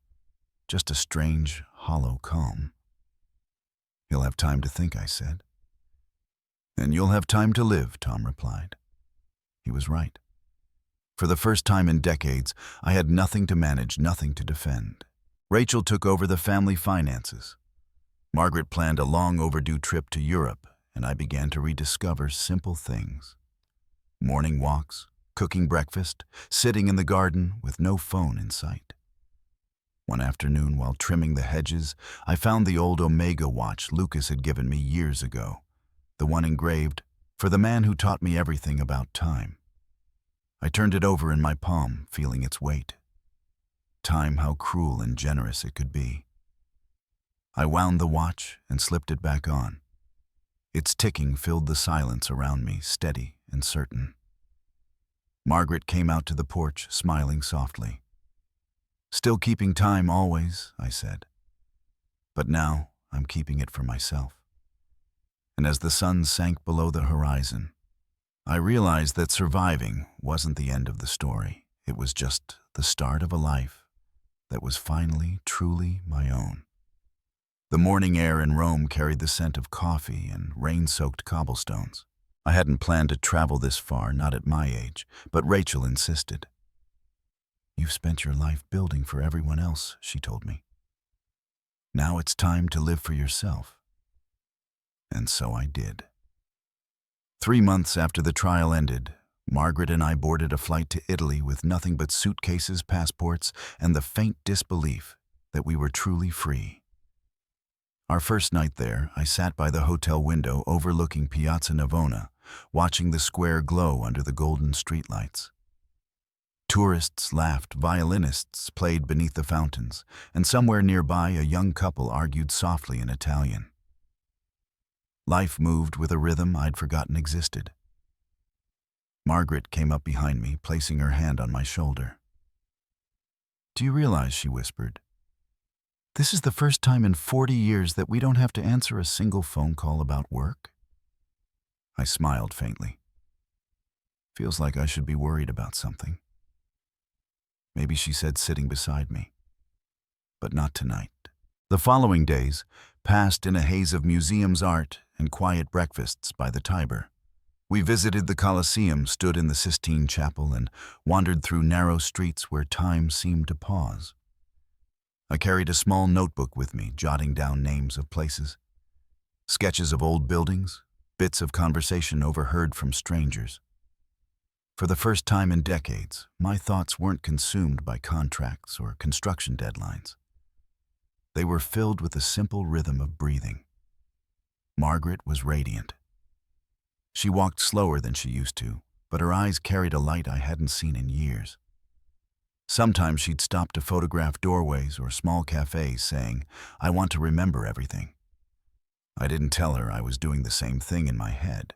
Speaker 1: just a strange, hollow calm. He'll have time to think, I said. And you'll have time to live, Tom replied. He was right. For the first time in decades, I had nothing to manage, nothing to defend. Rachel took over the family finances. Margaret planned a long overdue trip to Europe, and I began to rediscover simple things. Morning walks, cooking breakfast, sitting in the garden with no phone in sight. One afternoon, while trimming the hedges, I found the old Omega watch Lucas had given me years ago, the one engraved, "For the man who taught me everything about time." I turned it over in my palm, feeling its weight. Time, how cruel and generous it could be. I wound the watch and slipped it back on. Its ticking filled the silence around me, steady and certain. Margaret came out to the porch, smiling softly. "Still keeping time always," I said. "But now I'm keeping it for myself." And as the sun sank below the horizon, I realized that surviving wasn't the end of the story. It was just the start of a life that was finally, truly my own. The morning air in Rome carried the scent of coffee and rain-soaked cobblestones. I hadn't planned to travel this far, not at my age, but Rachel insisted. "You've spent your life building for everyone else," she told me. "Now it's time to live for yourself." And so I did. 3 months after the trial ended, Margaret and I boarded a flight to Italy with nothing but suitcases, passports, and the faint disbelief that we were truly free. Our first night there, I sat by the hotel window overlooking Piazza Navona, watching the square glow under the golden streetlights. Tourists laughed, violinists played beneath the fountains, and somewhere nearby a young couple argued softly in Italian. Life moved with a rhythm I'd forgotten existed. Margaret came up behind me, placing her hand on my shoulder. "Do you realize," she whispered, "this is the first time in 40 years that we don't have to answer a single phone call about work?" I smiled faintly. "Feels like I should be worried about something." Maybe, she said, sitting beside me. But not tonight. The following days passed in a haze of museums, art, and quiet breakfasts by the Tiber. We visited the Colosseum, stood in the Sistine Chapel, and wandered through narrow streets where time seemed to pause. I carried a small notebook with me, jotting down names of places, sketches of old buildings, bits of conversation overheard from strangers. For the first time in decades, my thoughts weren't consumed by contracts or construction deadlines. They were filled with the simple rhythm of breathing. Margaret was radiant. She walked slower than she used to, but her eyes carried a light I hadn't seen in years. Sometimes she'd stop to photograph doorways or small cafes, saying, "I want to remember everything." I didn't tell her I was doing the same thing in my head.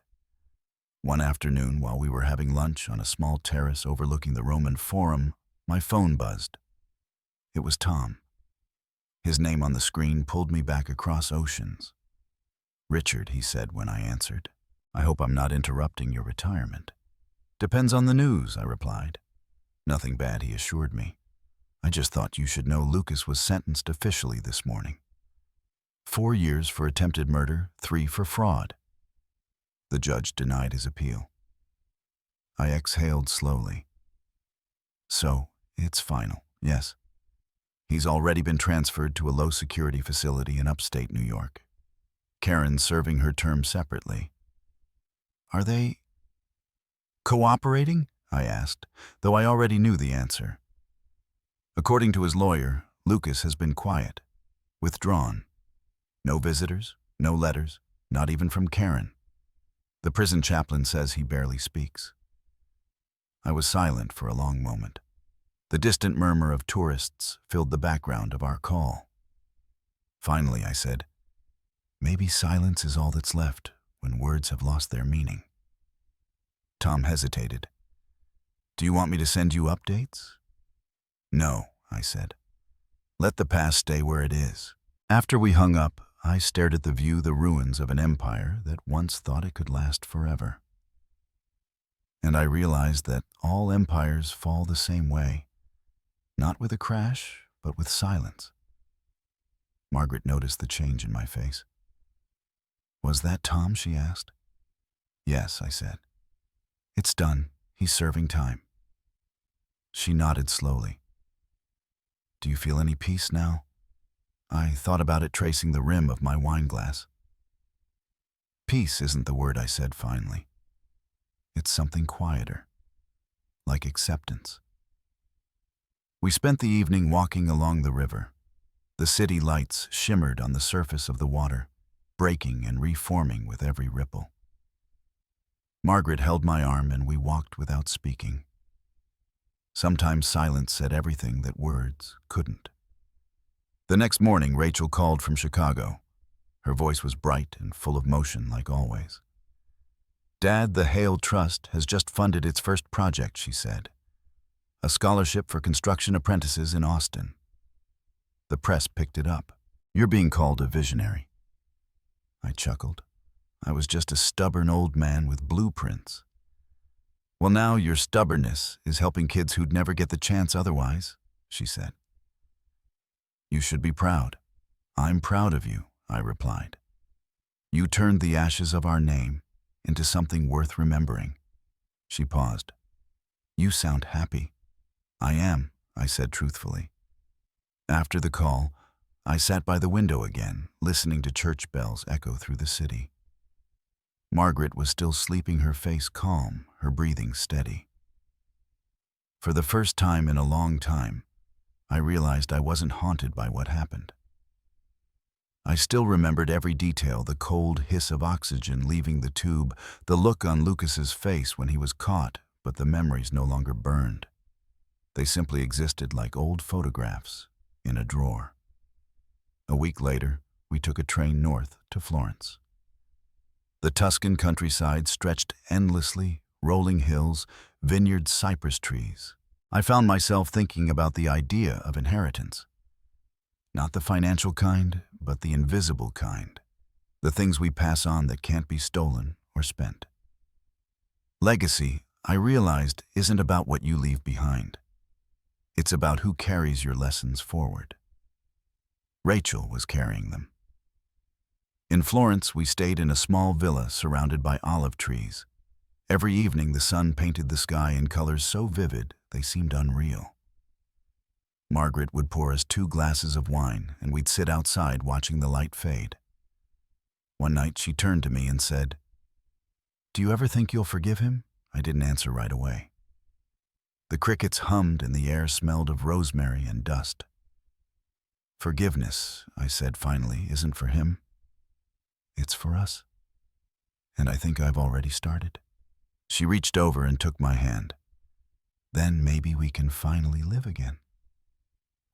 Speaker 1: One afternoon, while we were having lunch on a small terrace overlooking the Roman Forum, my phone buzzed. It was Tom. His name on the screen pulled me back across oceans. "Richard," he said when I answered, "I hope I'm not interrupting your retirement." "Depends on the news," I replied. "Nothing bad," he assured me. "I just thought you should know Lucas was sentenced officially this morning. 4 years for attempted murder, 3 for fraud." The judge denied his appeal. I exhaled slowly. "So, it's final, yes. He's already been transferred to a low-security facility in upstate New York. Karen's serving her term separately." "Are they cooperating?" I asked, though I already knew the answer. According to his lawyer, Lucas has been quiet, withdrawn. No visitors, no letters, not even from Karen. The prison chaplain says he barely speaks. I was silent for a long moment. The distant murmur of tourists filled the background of our call. Finally, I said, "Maybe silence is all that's left when words have lost their meaning." Tom hesitated. "Do you want me to send you updates?" "No," I said. "Let the past stay where it is." After we hung up, I stared at the ruins of an empire that once thought it could last forever. And I realized that all empires fall the same way, not with a crash, but with silence. Margaret noticed the change in my face. "Was that Tom?" she asked. "Yes," I said. "It's done. He's serving time." She nodded slowly. "Do you feel any peace now?" I thought about it, tracing the rim of my wine glass. "Peace isn't the word," I said finally. "It's something quieter, like acceptance." We spent the evening walking along the river. The city lights shimmered on the surface of the water, breaking and reforming with every ripple. Margaret held my arm and we walked without speaking. Sometimes silence said everything that words couldn't. The next morning, Rachel called from Chicago. Her voice was bright and full of motion like always. Dad, the Hale Trust has just funded its first project, she said. A scholarship for construction apprentices in Austin. The press picked it up. You're being called a visionary. I chuckled. I was just a stubborn old man with blueprints. Well, now your stubbornness is helping kids who'd never get the chance otherwise, she said. You should be proud. I'm proud of you, I replied. You turned the ashes of our name into something worth remembering. She paused. You sound happy. I am, I said truthfully. After the call, I sat by the window again, listening to church bells echo through the city. Margaret was still sleeping, her face calm, her breathing steady. For the first time in a long time, I realized I wasn't haunted by what happened. I still remembered every detail, the cold hiss of oxygen leaving the tube, the look on Lucas's face when he was caught, but the memories no longer burned. They simply existed like old photographs in a drawer. A week later, we took a train north to Florence. The Tuscan countryside stretched endlessly, rolling hills, vineyard cypress trees. I found myself thinking about the idea of inheritance. Not the financial kind, but the invisible kind. The things we pass on that can't be stolen or spent. Legacy, I realized, isn't about what you leave behind. It's about who carries your lessons forward. Rachel was carrying them. In Florence, we stayed in a small villa surrounded by olive trees. Every evening, the sun painted the sky in colors so vivid they seemed unreal. Margaret would pour us 2 glasses of wine, and we'd sit outside watching the light fade. One night, she turned to me and said, "Do you ever think you'll forgive him?" I didn't answer right away. The crickets hummed and the air smelled of rosemary and dust. Forgiveness, I said finally, isn't for him. It's for us. And I think I've already started. She reached over and took my hand. Then maybe we can finally live again.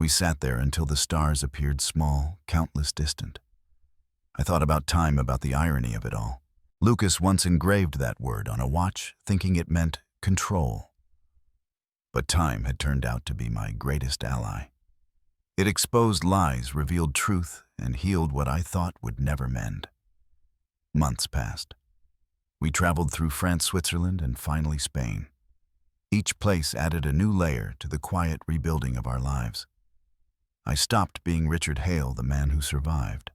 Speaker 1: We sat there until the stars appeared small, countless distant. I thought about time, about the irony of it all. Lucas once engraved that word on a watch, thinking it meant control. But time had turned out to be my greatest ally. It exposed lies, revealed truth, and healed what I thought would never mend. Months passed. We traveled through France, Switzerland, and finally Spain. Each place added a new layer to the quiet rebuilding of our lives. I stopped being Richard Hale, the man who survived.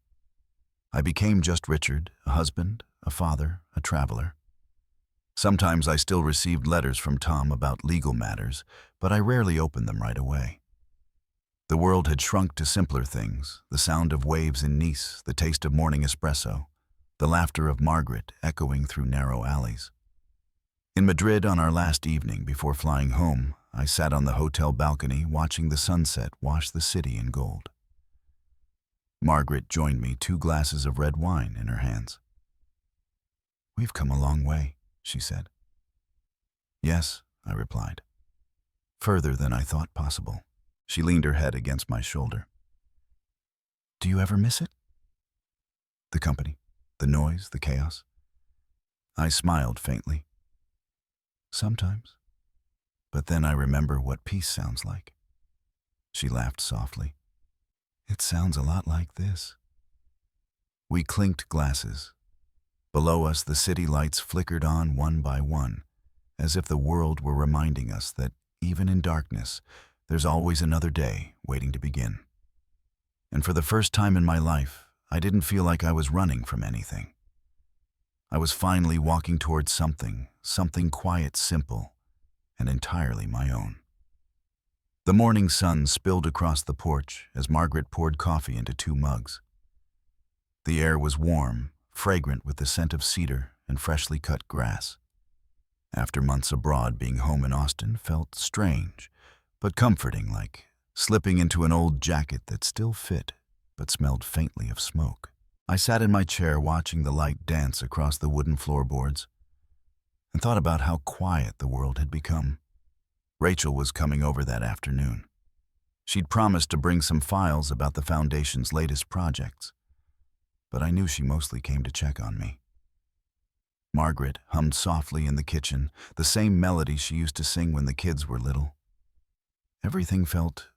Speaker 1: I became just Richard, a husband, a father, a traveler. Sometimes I still received letters from Tom about legal matters, but I rarely opened them right away. The world had shrunk to simpler things, the sound of waves in Nice, the taste of morning espresso, the laughter of Margaret echoing through narrow alleys. In Madrid, on our last evening before flying home, I sat on the hotel balcony watching the sunset wash the city in gold. Margaret joined me, 2 glasses of red wine in her hands. "We've come a long way," she said. "Yes," I replied. "Further than I thought possible." She leaned her head against my shoulder. "Do you ever miss it?" "The company, the noise, the chaos?" I smiled faintly. "Sometimes. But then I remember what peace sounds like." She laughed softly. "It sounds a lot like this." We clinked glasses. Below us, the city lights flickered on one by one, as if the world were reminding us that, even in darkness, there's always another day waiting to begin. And for the first time in my life, I didn't feel like I was running from anything. I was finally walking towards something quiet, simple, and entirely my own. The morning sun spilled across the porch as Margaret poured coffee into 2 mugs. The air was warm, fragrant with the scent of cedar and freshly cut grass. After months abroad, being home in Austin felt strange, but comforting, like slipping into an old jacket that still fit, but smelled faintly of smoke. I sat in my chair watching the light dance across the wooden floorboards and thought about how quiet the world had become. Rachel was coming over that afternoon. She'd promised to bring some files about the Foundation's latest projects, but I knew she mostly came to check on me. Margaret hummed softly in the kitchen, the same melody she used to sing when the kids were little. Everything felt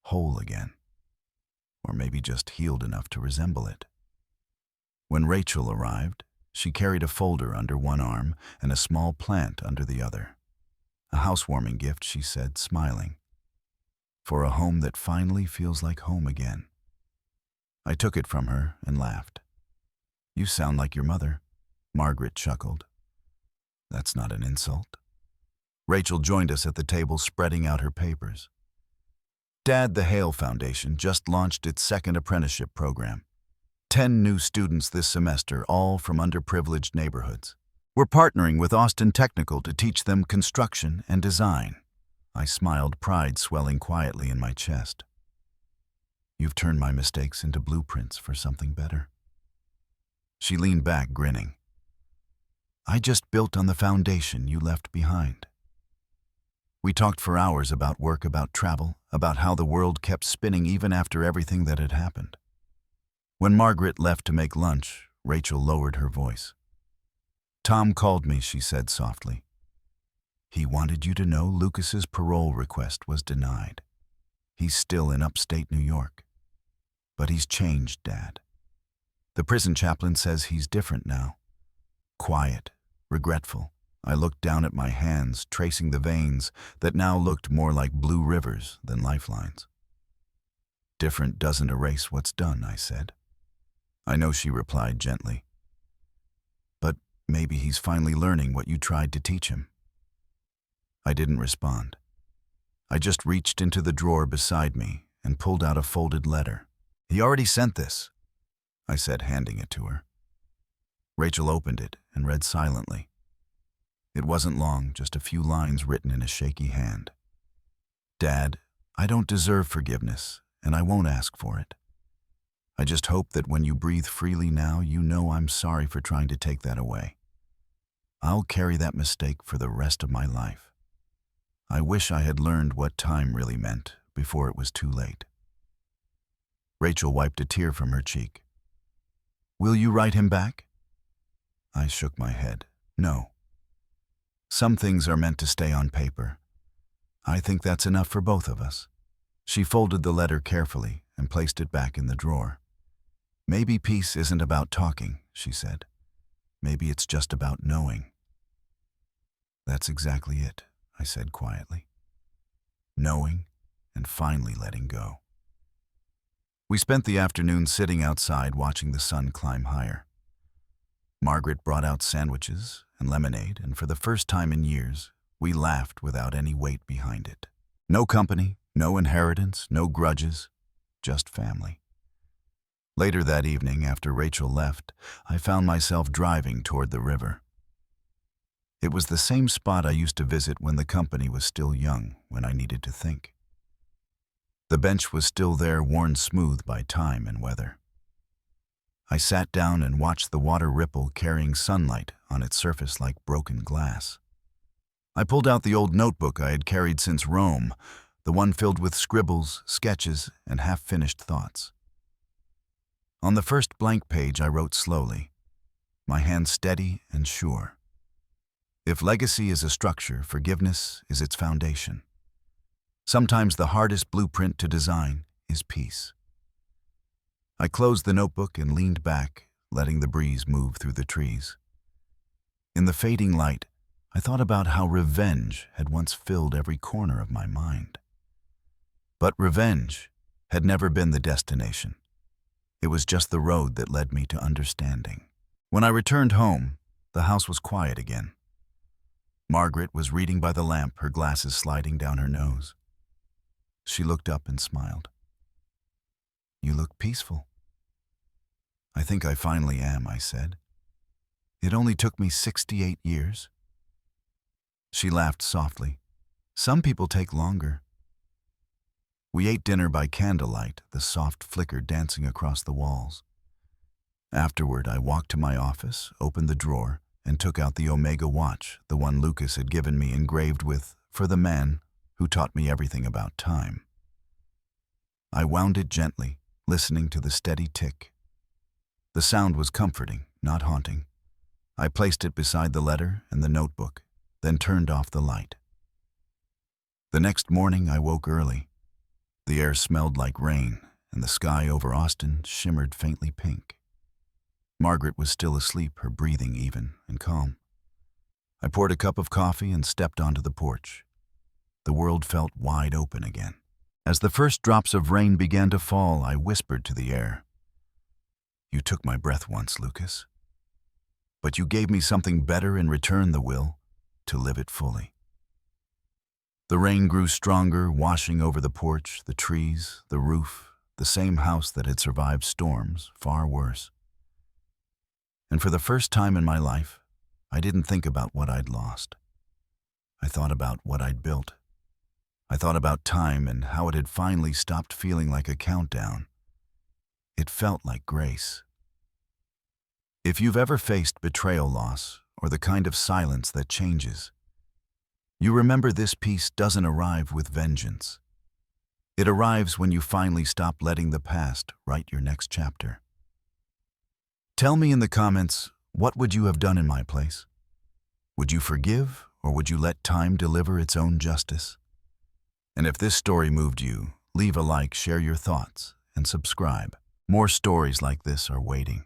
Speaker 1: whole again, or maybe just healed enough to resemble it. When Rachel arrived, she carried a folder under one arm and a small plant under the other. A housewarming gift, she said, smiling. For a home that finally feels like home again. I took it from her and laughed. You sound like your mother, Margaret chuckled. That's not an insult. Rachel joined us at the table, spreading out her papers. Dad, the Hale Foundation just launched its second apprenticeship program. 10 new students this semester, all from underprivileged neighborhoods. We're partnering with Austin Technical to teach them construction and design. I smiled, pride swelling quietly in my chest. You've turned my mistakes into blueprints for something better. She leaned back, grinning. I just built on the foundation you left behind. We talked for hours about work, about travel, about how the world kept spinning even after everything that had happened. When Margaret left to make lunch, Rachel lowered her voice. Tom called me, she said softly. He wanted you to know Lucas's parole request was denied. He's still in upstate New York. But he's changed, Dad. The prison chaplain says he's different now. Quiet, regretful. I looked down at my hands, tracing the veins that now looked more like blue rivers than lifelines. Different doesn't erase what's done, I said. I know, she replied gently. But maybe he's finally learning what you tried to teach him. I didn't respond. I just reached into the drawer beside me and pulled out a folded letter. He already sent this, I said, handing it to her. Rachel opened it and read silently. It wasn't long, just a few lines written in a shaky hand. Dad, I don't deserve forgiveness, and I won't ask for it. I just hope that when you breathe freely now, you know I'm sorry for trying to take that away. I'll carry that mistake for the rest of my life. I wish I had learned what time really meant before it was too late. Rachel wiped a tear from her cheek. Will you write him back? I shook my head. No. Some things are meant to stay on paper. I think that's enough for both of us. She folded the letter carefully and placed it back in the drawer. Maybe peace isn't about talking, she said. Maybe it's just about knowing. That's exactly it, I said quietly. Knowing and finally letting go. We spent the afternoon sitting outside watching the sun climb higher. Margaret brought out sandwiches and lemonade, and for the first time in years, we laughed without any weight behind it. No company, no inheritance, no grudges, just family. Later that evening, after Rachel left, I found myself driving toward the river. It was the same spot I used to visit when the company was still young, when I needed to think. The bench was still there, worn smooth by time and weather. I sat down and watched the water ripple, carrying sunlight on its surface like broken glass. I pulled out the old notebook I had carried since Rome, the one filled with scribbles, sketches, and half-finished thoughts. On the first blank page I wrote slowly, my hand steady and sure. If legacy is a structure, forgiveness is its foundation. Sometimes the hardest blueprint to design is peace. I closed the notebook and leaned back, letting the breeze move through the trees. In the fading light, I thought about how revenge had once filled every corner of my mind. But revenge had never been the destination. It was just the road that led me to understanding. When I returned home, the house was quiet again. Margaret was reading by the lamp, her glasses sliding down her nose. She looked up and smiled. You look peaceful. I think I finally am, I said. It only took me 68 years. She laughed softly. Some people take longer. We ate dinner by candlelight, the soft flicker dancing across the walls. Afterward, I walked to my office, opened the drawer, and took out the Omega watch, the one Lucas had given me, engraved with, "For the man who taught me everything about time." I wound it gently, listening to the steady tick. The sound was comforting, not haunting. I placed it beside the letter and the notebook, then turned off the light. The next morning I woke early. The air smelled like rain, and the sky over Austin shimmered faintly pink. Margaret was still asleep, her breathing even and calm. I poured a cup of coffee and stepped onto the porch. The world felt wide open again. As the first drops of rain began to fall, I whispered to the air, "You took my breath once, Lucas. But you gave me something better in return, the will to live it fully." The rain grew stronger, washing over the porch, the trees, the roof, the same house that had survived storms far worse. And for the first time in my life, I didn't think about what I'd lost. I thought about what I'd built. I thought about time and how it had finally stopped feeling like a countdown. It felt like grace. If you've ever faced betrayal loss, or the kind of silence that changes, you remember this peace doesn't arrive with vengeance. It arrives when you finally stop letting the past write your next chapter. Tell me in the comments, what would you have done in my place? Would you forgive, or would you let time deliver its own justice? And if this story moved you, leave a like, share your thoughts, and subscribe. More stories like this are waiting.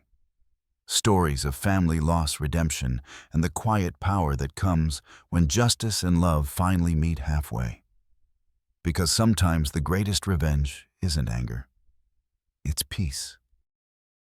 Speaker 1: Stories of family loss, redemption, and the quiet power that comes when justice and love finally meet halfway. Because sometimes the greatest revenge isn't anger, it's peace.